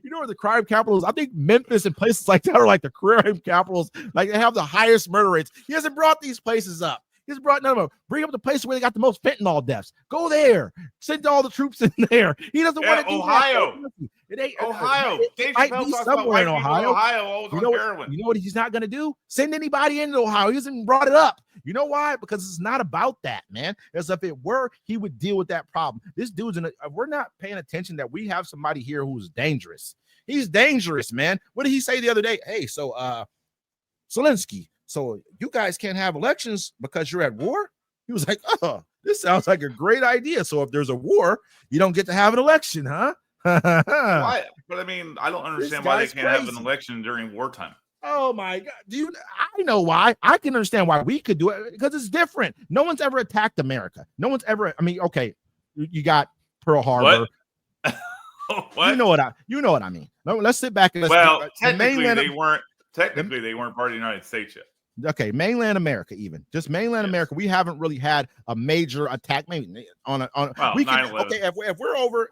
You know where the crime capital is? I think Memphis and places like that are like the crime capitals. Like they have the highest murder rates. He hasn't brought these places up. He's brought none of them. Bring up the place where they got the most fentanyl deaths. Go there. Send all the troops in there. He doesn't want to do Ohio. That. It ain't Ohio. It might be somewhere in Ohio. You know what he's not going to do? Send anybody into Ohio. He hasn't brought it up. You know why? Because it's not about that, man. As if it were, he would deal with that problem. This dude's we're not paying attention that we have somebody here who's dangerous. He's dangerous, man. What did he say the other day? Hey, so Zelensky, so you guys can't have elections because you're at war? He was like, oh, this sounds like a great idea. So if there's a war, you don't get to have an election, huh? Why? But I mean, I don't understand why they can't have an election during wartime. Oh my God, dude! I know why. I can understand why we could do it because it's different. No one's ever attacked America. No one's ever. I mean, okay, you got Pearl Harbor. What? You know what I mean. Let's sit back and technically they weren't part of the United States yet. Okay, mainland America, even just mainland America, we haven't really had a major attack. Maybe on we can. Okay, if we're over.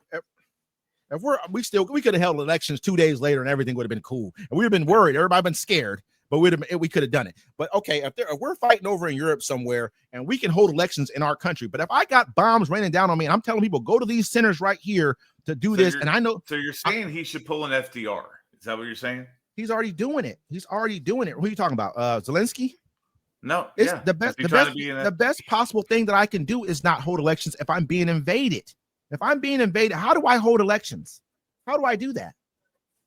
If we could have held elections 2 days later and everything would have been cool. And we'd have been worried. Everybody been scared, but we could have done it. But okay, if we're fighting over in Europe somewhere and we can hold elections in our country, but if I got bombs raining down on me and I'm telling people go to these centers right here to do this, and I know. So you're saying he should pull an FDR? Is that what you're saying? He's already doing it. Who are you talking about? Zelensky? No, it's the best possible thing that I can do is not hold elections if I'm being invaded. If I'm being invaded, how do I hold elections? How do I do that?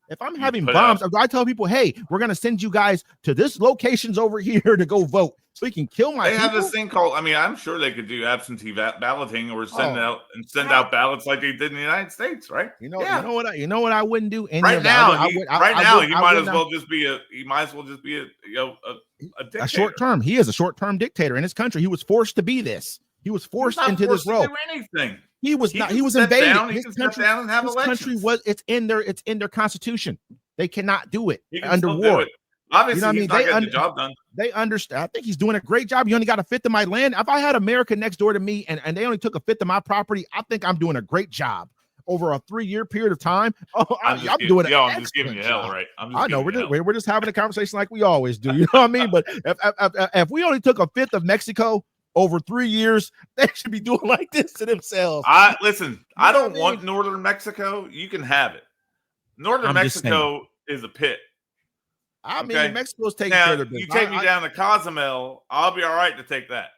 If I'm having bombs, I tell people, hey, we're going to send you guys to this locations over here to go vote so we can kill my people. They have this thing called, I'm sure they could do absentee balloting or send out ballots like they did in the United States, right? You know what I wouldn't do? He might as well just be a dictator. A short term. He is a short-term dictator in his country. He was forced to be this. He was forced into this role. Do anything. He was not. He was invaded. His country it's in their constitution. They cannot do it under war. Obviously, he's not getting the job done. They understand. I think he's doing a great job. You only got a fifth of my land. If I had America next door to me and they only took a fifth of my property, I think I'm doing a great job over a 3-year period of time. I'm just giving you hell, right? I know we're just having a conversation like we always do. You know what I mean? But if we only took a fifth of Mexico over 3 years, they should be doing like this to themselves. I don't want northern Mexico. You can have it. Northern Mexico is a pit. I mean, Mexico's taking care of their business. You take me down to Cozumel, I'll be all right to take that.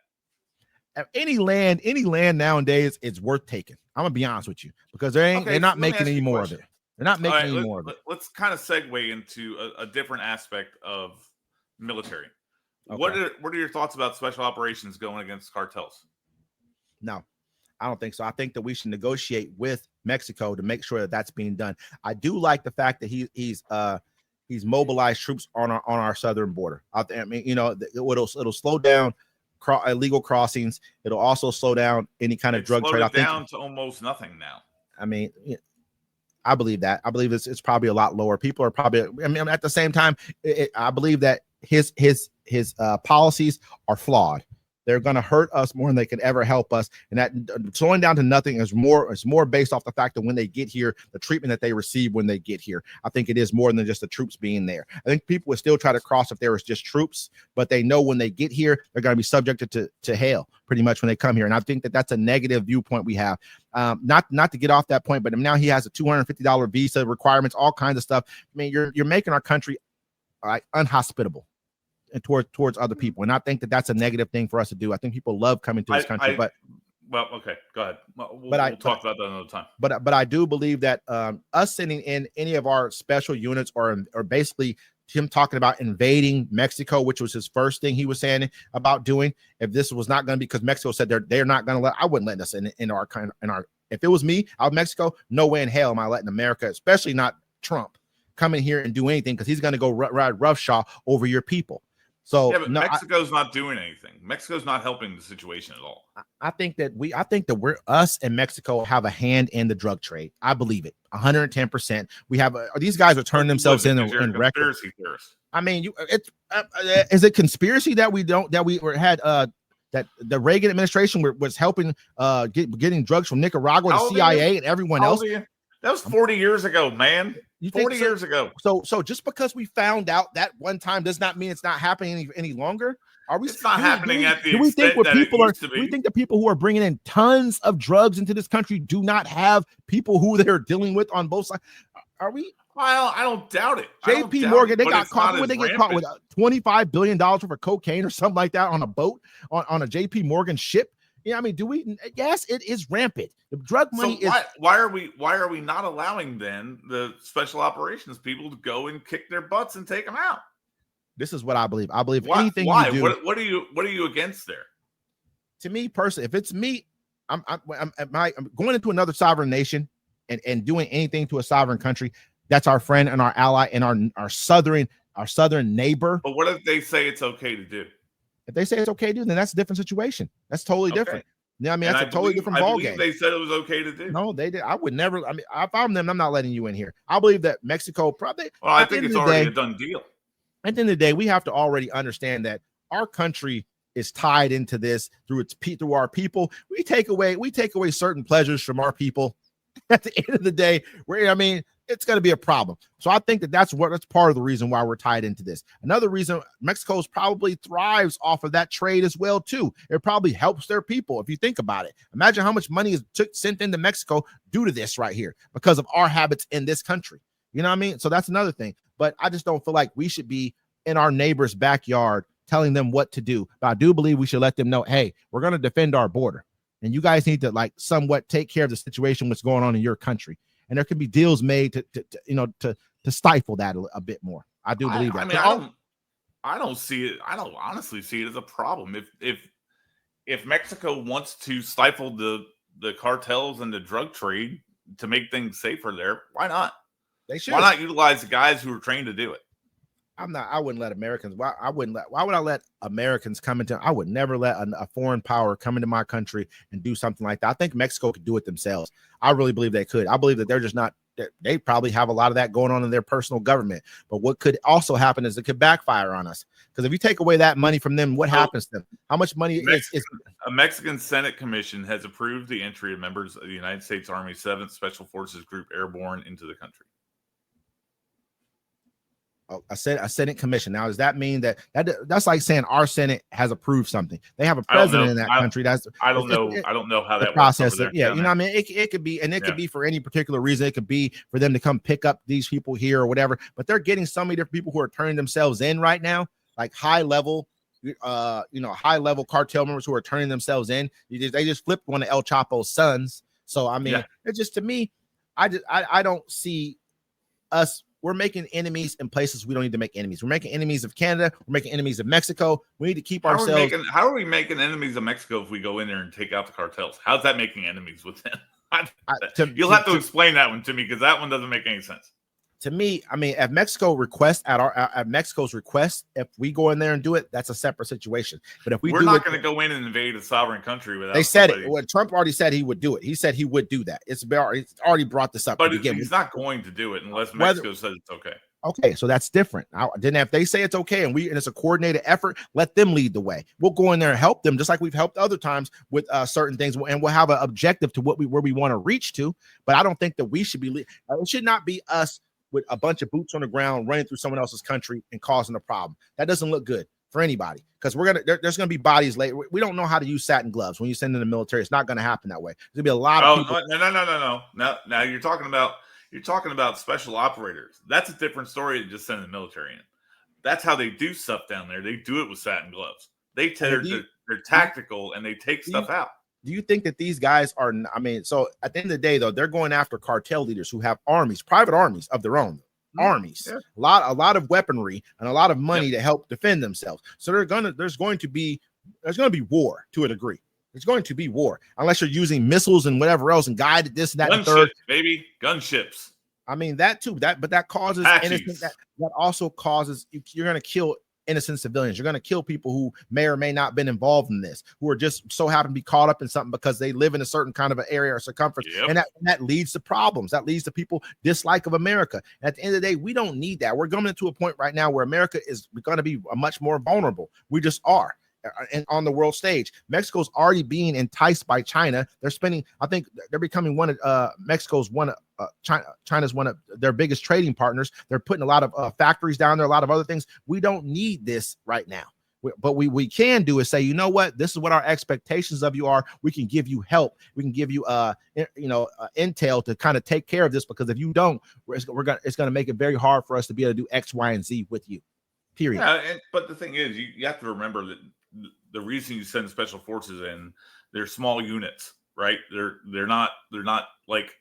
Any land nowadays, it's worth taking. I'm gonna be honest with you because they're not making any more of it. They're not making any more of it. Let's kind of segue into a different aspect of military. Okay. What are your thoughts about special operations going against cartels? No, I don't think so. I think that we should negotiate with Mexico to make sure that that's being done. I do like the fact that he's mobilized troops on our southern border. I mean, it'll slow down illegal crossings. It'll also slow down any kind of drug trade. Down to almost nothing now. I mean, I believe that. I believe it's probably a lot lower. People are probably. I mean, at the same time, I believe that his policies are flawed. They're going to hurt us more than they can ever help us. And that slowing down to nothing is more based off the fact that when they get here, the treatment that they receive when they get here. I think it is more than just the troops being there. I think people would still try to cross if there was just troops, but they know when they get here, they're going to be subjected to hell pretty much when they come here. And I think that that's a negative viewpoint we have. Not to get off that point, but now he has a $250 visa requirements, all kinds of stuff. I mean, you're making our country unhospitable and towards other people, and I think that that's a negative thing for us to do. I think people love coming to this country, okay, go ahead. We'll talk about that another time. But I do believe that us sending in any of our special units or basically him talking about invading Mexico, which was his first thing he was saying about doing. If this was not going to be because Mexico said they're not going to let, I wouldn't let us in our. If it was me out of Mexico, no way in hell am I letting America, especially not Trump, come in here and do anything because he's going to go ride roughshod over your people. So yeah, but Mexico's not doing anything. Mexico's not helping the situation at all. I think that us and Mexico have a hand in the drug trade. I believe it 110%. We have these guys are turning themselves in record. I mean, is it conspiracy that we had that the Reagan administration was helping getting drugs from Nicaragua, the CIA, and everyone else? That was 40 years ago, man. 40 years ago. So just because we found out that one time does not mean it's not happening any longer. It's not happening at the extent that it used to be. Do we think the people who are bringing in tons of drugs into this country do not have people who they're dealing with on both sides? Are we? Well, I don't doubt it. JP Morgan, they got caught. They get caught with $25 billion worth of cocaine or something like that on a boat on a JP Morgan ship. Yeah, I mean, do we? Yes, it is rampant. The drug money is. Why are we not allowing then the special operations people to go and kick their butts and take them out? This is what I believe. I believe anything you do. What are you against there? To me personally, if it's me, I'm going into another sovereign nation and doing anything to a sovereign country. That's our friend and our ally and our southern neighbor. But what if they say it's okay to do? If they say it's okay to do, then that's a different situation. That's totally different. Yeah, I mean, that's a totally different ballgame. They said it was okay to do. No, they did. I would never. I mean, if I'm them, I'm not letting you in here. I believe that Mexico probably. Well, I think it's already a done deal. At the end of the day, we have to already understand that our country is tied into this through our people. We take away certain pleasures from our people. at the end of the day, it's going to be a problem. So I think that's part of the reason why we're tied into this. Another reason, Mexico's probably thrives off of that trade as well too. It probably helps their people if you think about it. Imagine how much money is sent into Mexico due to this right here because of our habits in this country. You know what I mean? So that's another thing. But I just don't feel like we should be in our neighbor's backyard telling them what to do. But I do believe we should let them know, hey, we're going to defend our border, and you guys need to like somewhat take care of the situation what's going on in your country. And there could be deals made to stifle that a bit more. I do believe that. I don't see it. I don't honestly see it as a problem. If Mexico wants to stifle the cartels and the drug trade to make things safer there, why not? They should. Why not utilize the guys who are trained to do it? I wouldn't let Americans. Why would I let Americans come into? I would never let a foreign power come into my country and do something like that. I think Mexico could do it themselves. I really believe they could. I believe that they're just not. They probably have a lot of that going on in their personal government. But what could also happen is it could backfire on us. Because if you take away that money from them, what happens to them? How much money is a Mexican Senate commission has approved the entry of members of the United States Army 7th Special Forces Group Airborne into the country. A Senate commission. Now, does that mean that's like saying our Senate has approved something? They have a president in that country. I don't know how that process. Works yeah, you know what I mean? It could be, and it could be for any particular reason. It could be for them to come pick up these people here or whatever. But they're getting so many different people who are turning themselves in right now, like high level cartel members who are turning themselves in. They just flipped one of El Chapo's sons. So I mean, it's just, to me, I don't see us. We're making enemies in places we don't need to make enemies. We're making enemies of Canada. We're making enemies of Mexico. We need to keep ourselves. How are we making enemies of Mexico if we go in there and take out the cartels? How's that making enemies with them? You'll have to explain that one to me, because that one doesn't make any sense. To me, I mean, at Mexico's request, if we go in there and do it, that's a separate situation. But if we're not going to go in and invade a sovereign country without. They said it. Well, Trump already said he would do it. He said he would do that. It's already brought this up. But he's not going to do it unless Mexico says it's okay. Okay, so that's different. Then if they say it's okay and it's a coordinated effort, let them lead the way. We'll go in there and help them, just like we've helped other times with certain things, and we'll have an objective to where we want to reach to. But I don't think that we should be. It should not be us with a bunch of boots on the ground running through someone else's country and causing a problem. That doesn't look good for anybody, because there's gonna be bodies later. We don't know how to use satin gloves when you send in the military. It's not gonna happen that way. There's gonna be a lot of people. No. Now you're talking about special operators. That's a different story than just sending the military in. That's how they do stuff down there. They do it with satin gloves. They're tactical, and they take stuff out. Do you think that these guys are? I mean, so at the end of the day, though, they're going after cartel leaders who have armies, private armies of their own, armies, a lot of weaponry and a lot of money to help defend themselves. So there's going to be war to a degree. There's going to be war unless you're using missiles and whatever else and guided this and that. Gunships, and third, baby, gunships. I mean that too. But that causes innocent. That also causes you're going to kill innocent civilians. You're going to kill people who may or may not have been involved in this, who are just so happen to be caught up in something because they live in a certain kind of an area or circumference. And that leads to problems. That leads to people dislike of America. And at the end of the day, we don't need that. We're coming to a point right now where America is going to be much more vulnerable. We just are. And on the world stage, Mexico's already being enticed by China. They're spending, I think they're becoming China's one of their biggest trading partners. They're putting a lot of factories down there, a lot of other things. We don't need this right now. But we can do is say, you know what, this is what our expectations of you are. We can give you help. We can give you intel to kind of take care of this, because if you don't, it's going to make it very hard for us to be able to do X, Y, and Z with you. Period. Yeah, but the thing is, you have to remember that the reason you send special forces in, they're small units, right? They're not like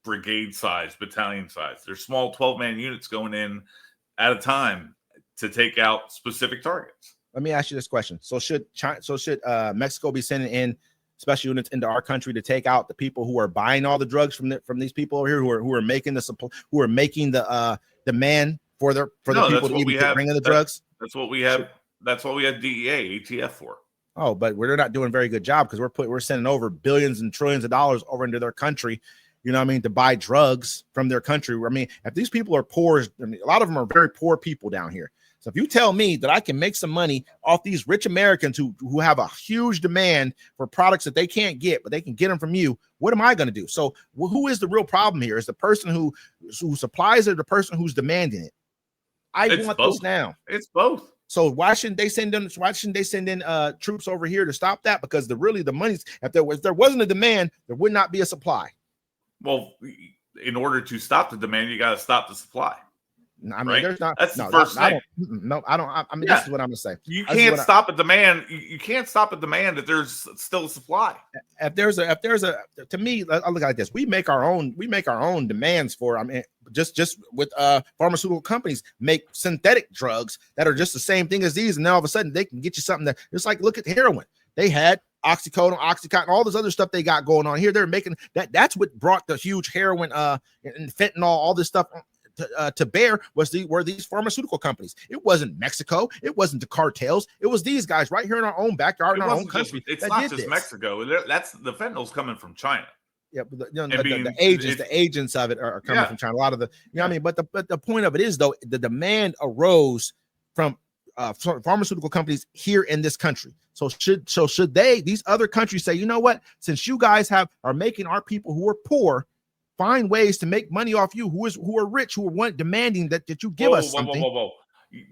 brigade size, battalion size. They're small 12-man units going in at a time to take out specific targets. Let me ask you this question. So should Mexico be sending in special units into our country to take out the people who are buying all the drugs from these people over here, who are making the supply, who are making the demand for the people to even bring in the drugs? That's what we have. That's what we have DEA, ATF for. Oh, but we're not doing a very good job, because we're sending over billions and trillions of dollars over into their country, you know what I mean, to buy drugs from their country. I mean, if these people are poor, I mean, a lot of them are very poor people down here. So if you tell me that I can make some money off these rich Americans who have a huge demand for products that they can't get, but they can get them from you, what am I going to do? So who is the real problem here? Is the person who supplies it or the person who's demanding it? It's want both. this now. It's both. So why shouldn't they send in troops over here to stop that? Because the money's, if there wasn't a demand, there would not be a supply. Well, in order to stop the demand, you got to stop the supply. I mean, right? There's not. That's no, the first thing. I don't. I mean, This is what I'm gonna say. You can't stop a demand. You can't stop a demand if there's still a supply. If there's a, to me, I look like this. We make our own demands for. I mean, just with pharmaceutical companies make synthetic drugs that are just the same thing as these, and then all of a sudden they can get you something that it's like, look at the heroin. They had oxycodone, oxycontin, all this other stuff they got going on here. They're making that. That's what brought the huge heroin and fentanyl, all this stuff to bear were these pharmaceutical companies. It wasn't Mexico. It wasn't the cartels. It was these guys right here in our own backyard, in our own country. It's not just Mexico. That's the fentanyl's coming from China. Yeah, but the agents of it are coming from China. A lot of the, I mean, but the point of it is, though, the demand arose from pharmaceutical companies here in this country. So should these other countries say, you know what, since you guys are making our people who are poor find ways to make money off you, who are rich, who are demanding that you give us something. Whoa.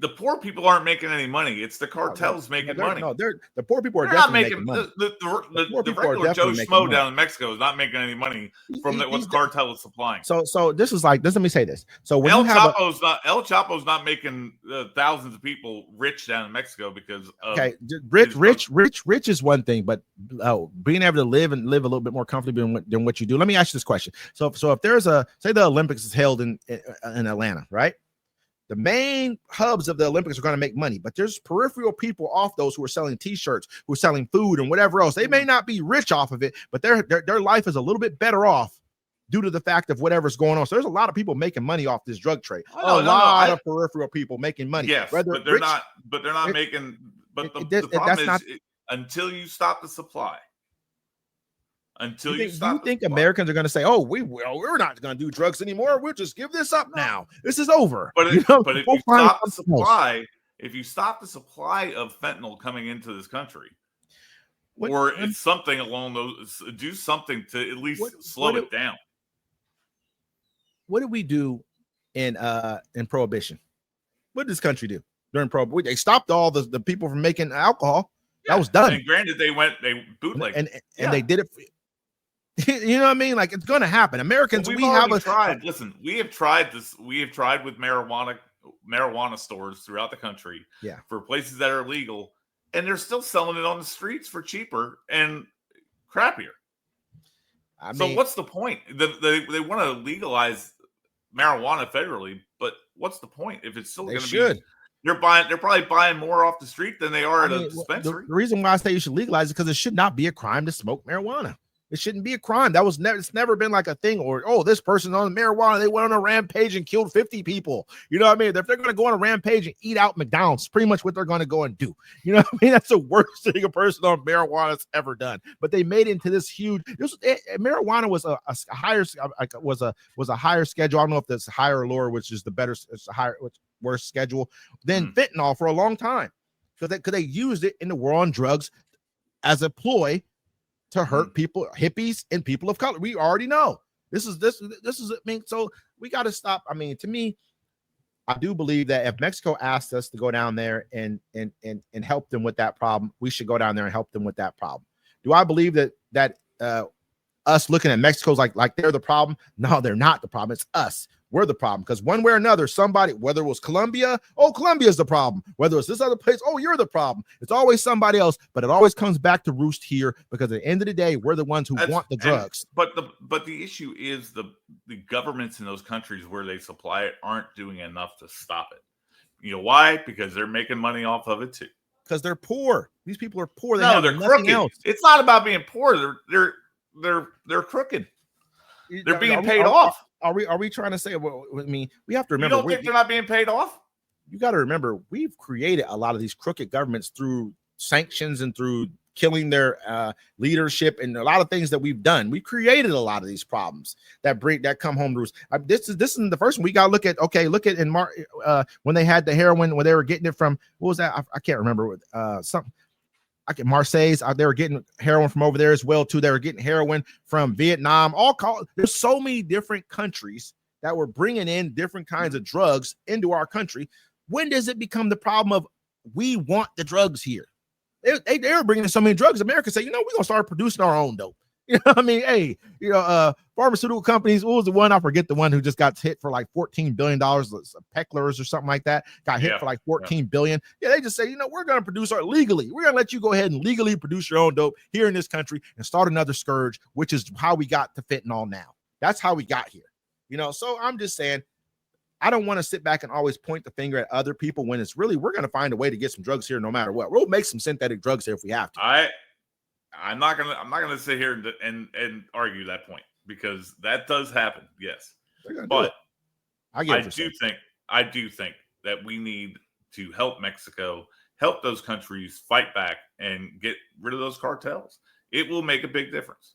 The poor people aren't making any money. It's the cartels making money. No, the poor people are they're definitely not making money. The regular Joe Schmo money down in Mexico is not making any money from what the cartel is supplying. So this is like this. Let me say this. So when El Chapo's not making thousands of people rich down in Mexico because rich is one thing, but being able to live a little bit more comfortably than what you do. Let me ask you this question. So if there's say the Olympics is held in Atlanta, right? The main hubs of the Olympics are going to make money, but there's peripheral people off those who are selling T-shirts, who are selling food and whatever else. They may not be rich off of it, but their life is a little bit better off due to the fact of whatever's going on. So there's a lot of people making money off this drug trade. A lot of peripheral people making money. Yes, but they're not making. But the problem is until you stop the supply. Do you think Americans are going to say, "Oh, we're not going to do drugs anymore. We'll just give this up now. This is over." But if you stop the supply, if you stop the supply of fentanyl coming into this country, it's something along those, do something to at least slow it down. What did we do in Prohibition? What did this country do during Prohibition? They stopped all the people from making alcohol. That was done. And granted, they bootlegged and they did it. You know what I mean? Like, it's going to happen. Americans, we have tried. Listen, we have tried this. We have tried with marijuana stores throughout the country. Yeah. For places that are legal, and they're still selling it on the streets for cheaper and crappier. So what's the point? They want to legalize marijuana federally, but what's the point if it's still going to be? They're probably buying more off the street than they are at a dispensary. The reason why I say you should legalize it because it should not be a crime to smoke marijuana. It shouldn't be a crime. It's never been like a thing, or this person on marijuana, they went on a rampage and killed 50 people. You know what I mean? If they're going to go on a rampage and eat out McDonald's, pretty much what they're going to go and do. You know what I mean? That's the worst thing a person on marijuana has ever done. But they made it into this huge. Marijuana was a higher schedule. I don't know if that's higher or lower, which is the better. It's a higher, worse schedule than fentanyl for a long time because they used it in the war on drugs as a ploy to hurt people, hippies, and people of color. We already know this is. I mean, so we got to stop. I mean, to me, I do believe that if Mexico asked us to go down there and help them with that problem, we should go down there and help them with that problem. Do I believe that us looking at Mexico's like they're the problem? No, they're not the problem. It's us. We're the problem because one way or another, somebody, whether it was Colombia, Colombia's the problem. Whether it's this other place, you're the problem. It's always somebody else, but it always comes back to roost here because at the end of the day, we're the ones who want the drugs. But the issue is the governments in those countries where they supply it aren't doing enough to stop it. You know why? Because they're making money off of it too. Because they're poor. These people are poor. They're crooked. Else. It's not about being poor. They're crooked. They're being paid off. Are we trying to say? Well, I mean, we have to remember. You don't think they're not being paid off? You got to remember, we've created a lot of these crooked governments through sanctions and through killing their leadership and a lot of things that we've done. We created a lot of these problems that come home to us. This isn't the first one. We got to look at. Okay, look at when they had the heroin, when they were getting it from, what was that? I can't remember. Something. Marseille's, they were getting heroin from over there as well too. They were getting heroin from Vietnam. There's so many different countries that were bringing in different kinds of drugs into our country. When does it become the problem of we want the drugs here? They were bringing in so many drugs. America said, we're gonna start producing our own dope. Hey, pharmaceutical companies. What was the one? I forget the one who just got hit for like $14 billion. Pecklers or something like that. Got hit for like $14 billion. Yeah, they just say, we're gonna produce legally. We're gonna let you go ahead and legally produce your own dope here in this country and start another scourge, which is how we got to fentanyl now. That's how we got here. So I'm just saying, I don't want to sit back and always point the finger at other people when it's really, we're going to find a way to get some drugs here no matter what. We'll make some synthetic drugs here if we have to. I'm not gonna sit here and argue that point, because that does happen. Yes, but I do think that we need to help Mexico, help those countries fight back and get rid of those cartels. It will make a big difference.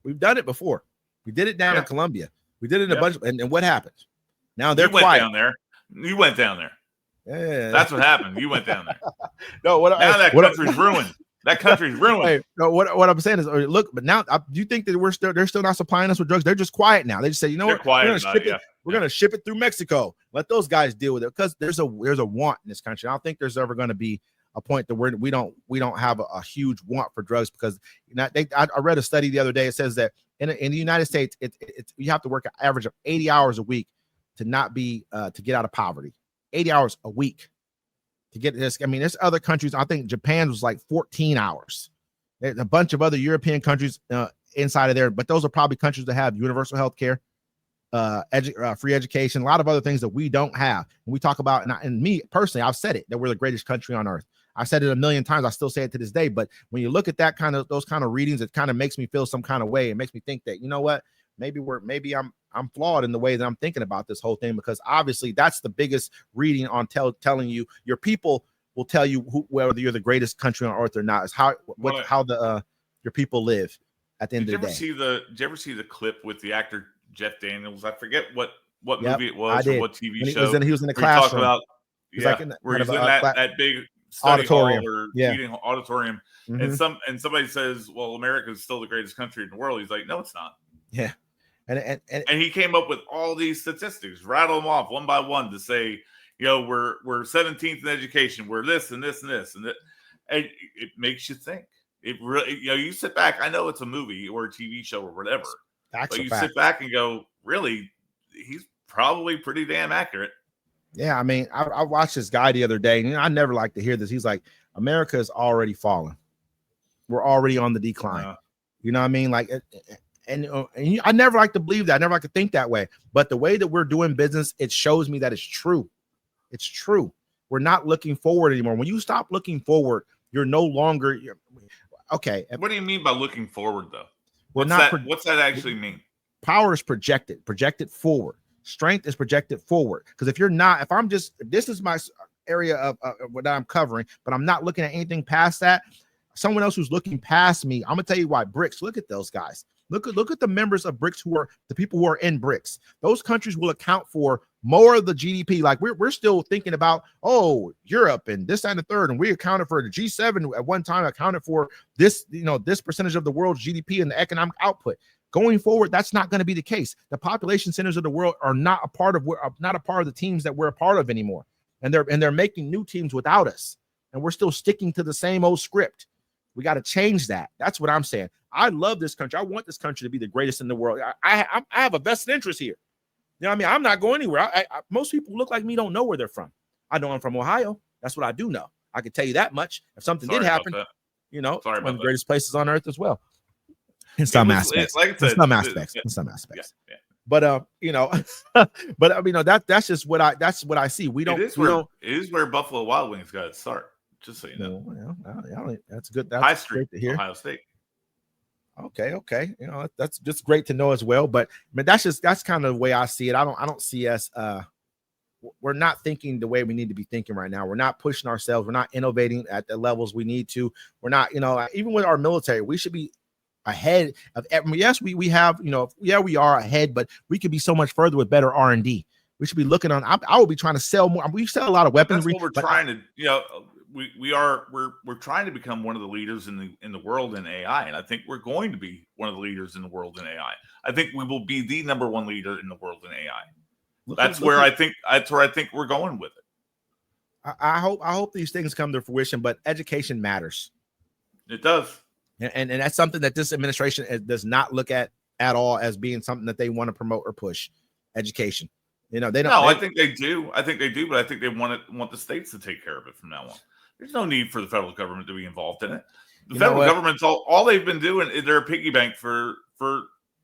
We've done it before. We did it down in Colombia. We did it in a bunch, and what happened? Now they're quiet. Down there. You went down there. Yeah, that's what happened. You went down there. That country's ruined. That country's ruined. Hey, no, what I'm saying is, look, but now do you think that they're still not supplying us with drugs? They're just quiet now. They just say, we're going to ship it through Mexico. Let those guys deal with it, because there's a want in this country. I don't think there's ever going to be a point that we don't have a huge want for drugs, because I read a study the other day. It says that in the United States, you have to work an average of 80 hours a week to not be to get out of poverty. 80 hours a week to get this. There's other countries. I think Japan was like 14 hours. There's a bunch of other European countries inside of there, but those are probably countries that have universal health care, free education, a lot of other things that we don't have. And we talk about, and me personally, I've said it, that we're the greatest country on earth. I've said it a million times. I still say it to this day. But when you look at those kind of readings, it kind of makes me feel some kind of way. It makes me think that, what, maybe I'm flawed in the way that I'm thinking about this whole thing, because obviously that's the biggest reading on telling you. Your people will tell you whether you're the greatest country on earth or not, is how your people live at the end of the day. Did you ever see the clip with the actor Jeff Daniels? I forget what movie it was or what TV show. He was in the classroom. He's in that big study auditorium hall or meeting auditorium, and somebody says, "Well, America is still the greatest country in the world." He's like, "No, it's not." Yeah. And he came up with all these statistics, rattle them off one by one to say, we're 17th in education, we're this and this and this, and it makes you think. It really, you sit back. I know it's a movie or a TV show or whatever, but you sit back and go, really, he's probably pretty damn accurate. Yeah, I watched this guy the other day, and I never like to hear this. He's like, America is already falling. We're already on the decline. You know what I mean? Like. And I never like to believe that. I never like to think that way. But the way that we're doing business, it shows me that it's true. It's true. We're not looking forward anymore. When you stop looking forward, you're no longer okay. What do you mean by looking forward, though? What's that actually mean? Power is projected forward. Strength is projected forward. Because if this is my area of what I'm covering, but I'm not looking at anything past that, someone else who's looking past me, I'm gonna tell you why. BRICS. Look at those guys. Look at the members of BRICS who are the people who are in BRICS. Those countries will account for more of the GDP. Like we're still thinking about, Europe and this and the third, and we accounted for the G7 at one time, accounted for this, this percentage of the world's GDP and the economic output. Going forward, that's not going to be the case. The population centers of the world are not a part of the teams that we're a part of anymore, and they're making new teams without us, and we're still sticking to the same old script. We got to change that. That's what I'm saying. I love this country. I want this country to be the greatest in the world. I have a vested interest here. I'm not going anywhere. Most people look like me don't know where they're from. I know I'm from Ohio. That's what I do know. I can tell you that much. If something did happen, it's one of the greatest places on earth as well. In some aspects. In some aspects. Yeah. But that's just what I see. It is where Buffalo Wild Wings got its start. Just so you know. Well, that's good. That's High Street, great to hear. Ohio State. Okay. That's just great to know as well. But that's kind of the way I see it. I don't see us we're not thinking the way we need to be thinking right now. We're not pushing ourselves. We're not innovating at the levels we need to. We're not, even with our military, we should be ahead of. Yes, we have, we are ahead, but we could be so much further with better R&D. We should be looking on. I will be trying to sell more. We sell a lot of weapons. That's what we're trying to. We're trying to become one of the leaders in the world in AI, and I think we're going to be one of the leaders in the world in AI. I think we will be the number one leader in the world in AI. That's where I think we're going with it. I hope these things come to fruition, but education matters. It does, and that's something that this administration does not look at all as being something that they want to promote or push. Education. They don't. No, I think they do. But I think they want the states to take care of it from now on. There's no need for the federal government to be involved in it. The federal government's all they've been doing is they're a piggy bank for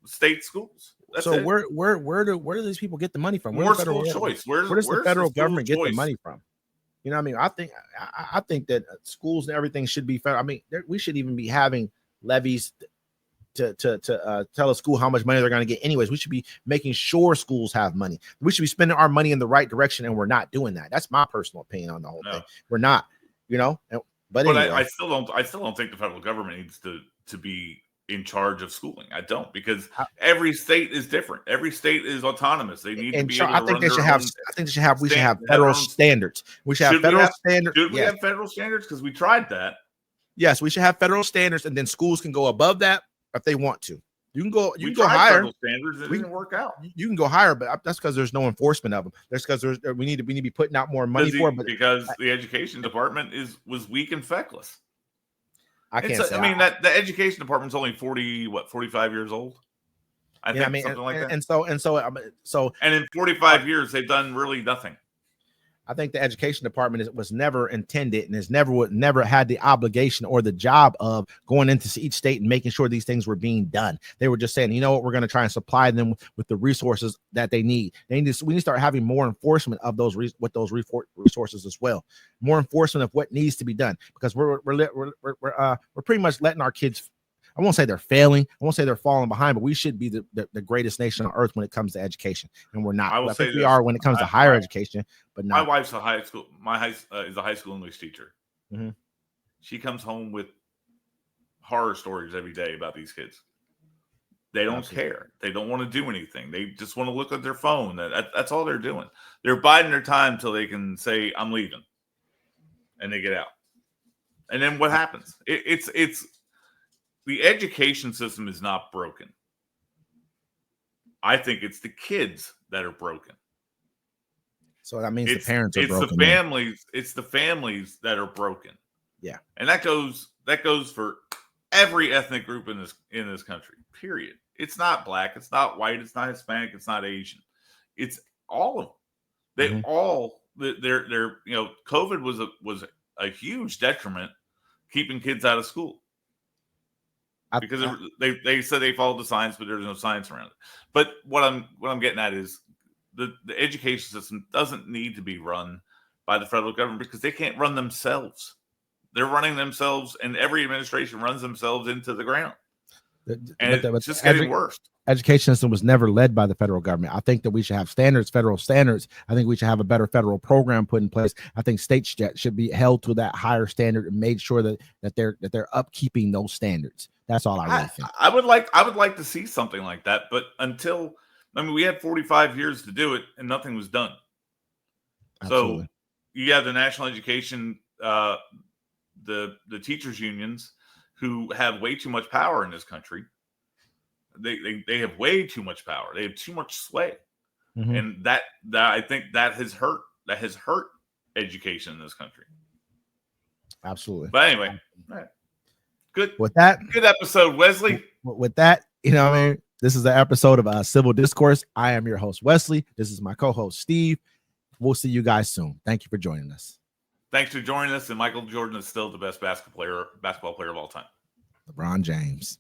state schools. That's so it. Where do these people get the money from? More school choice. Where does the federal government get the money from? You know what I mean? I think that schools and everything should be federal. I mean, we should even be having levies to tell a school how much money they're going to get anyways. We should be making sure schools have money. We should be spending our money in the right direction, and we're not doing that. That's my personal opinion on the whole thing. We're not, but anyway. I still don't think the federal government needs to be in charge of schooling. I don't, because every state is different. Every state is autonomous. They need to be able to run their own. We should have federal standards. We should have federal standards. Should we have federal standards? Because we tried that. Yes, we should have federal standards, and then schools can go above that if they want to. You can go higher. Standards, it didn't work out. You can go higher, but that's because there's no enforcement of them. That's because we need to be putting out more money for it. Because the education department was weak and feckless. I can't say. I mean, that the education department's only 45 years old. I think something like that. And in 45 years, they've done really nothing. I think the education department was never intended and has never had the obligation or the job of going into each state and making sure these things were being done. They were just saying, you know what, we're going to try and supply them with the resources that they need. We need to start having more enforcement of those resources as well. More enforcement of what needs to be done, because we're pretty much letting our kids. I won't say they're failing. I won't say they're falling behind, but we should be the greatest nation on earth when it comes to education, and we're not. I think we are when it comes to higher education, but not. My wife's a high school. Is a high school English teacher. Mm-hmm. She comes home with horror stories every day about these kids. They don't care. They don't want to do anything. They just want to look at their phone. That's all they're doing. They're biding their time till they can say, "I'm leaving," and they get out. And then what happens? It's the education system is not broken. I think it's the kids that are broken. So that means the parents are broken. It's the families that are broken. Yeah. And that goes for every ethnic group in this country. Period. It's not black, it's not white, it's not Hispanic, it's not Asian. It's all of them. They all they're COVID was a huge detriment keeping kids out of school. Because they said they followed the science, but there's no science around it. But what I'm getting at is the education system doesn't need to be run by the federal government, because they can't run themselves. They're running themselves, and every administration runs themselves into the ground. And it's just getting worse. Education system was never led by the federal government. I think that we should have federal standards. I think we should have a better federal program put in place. I think states should be held to that higher standard and made sure that they're upkeeping those standards. That's all I really think. I would like to see something like that, but we had 45 years to do it and nothing was done. Absolutely. So you have the national education, the teachers unions, who have way too much power in this country. They have way too much power. They have too much sway, and that I think that has hurt education in this country. Absolutely. But anyway, good episode, Wesley. With that, this is the episode of Civil Discourse. I am your host, Wesley. This is my co-host, Steve. We'll see you guys soon. Thank you for joining us. Thanks for joining us. And Michael Jordan is still the best basketball player of all time. LeBron James.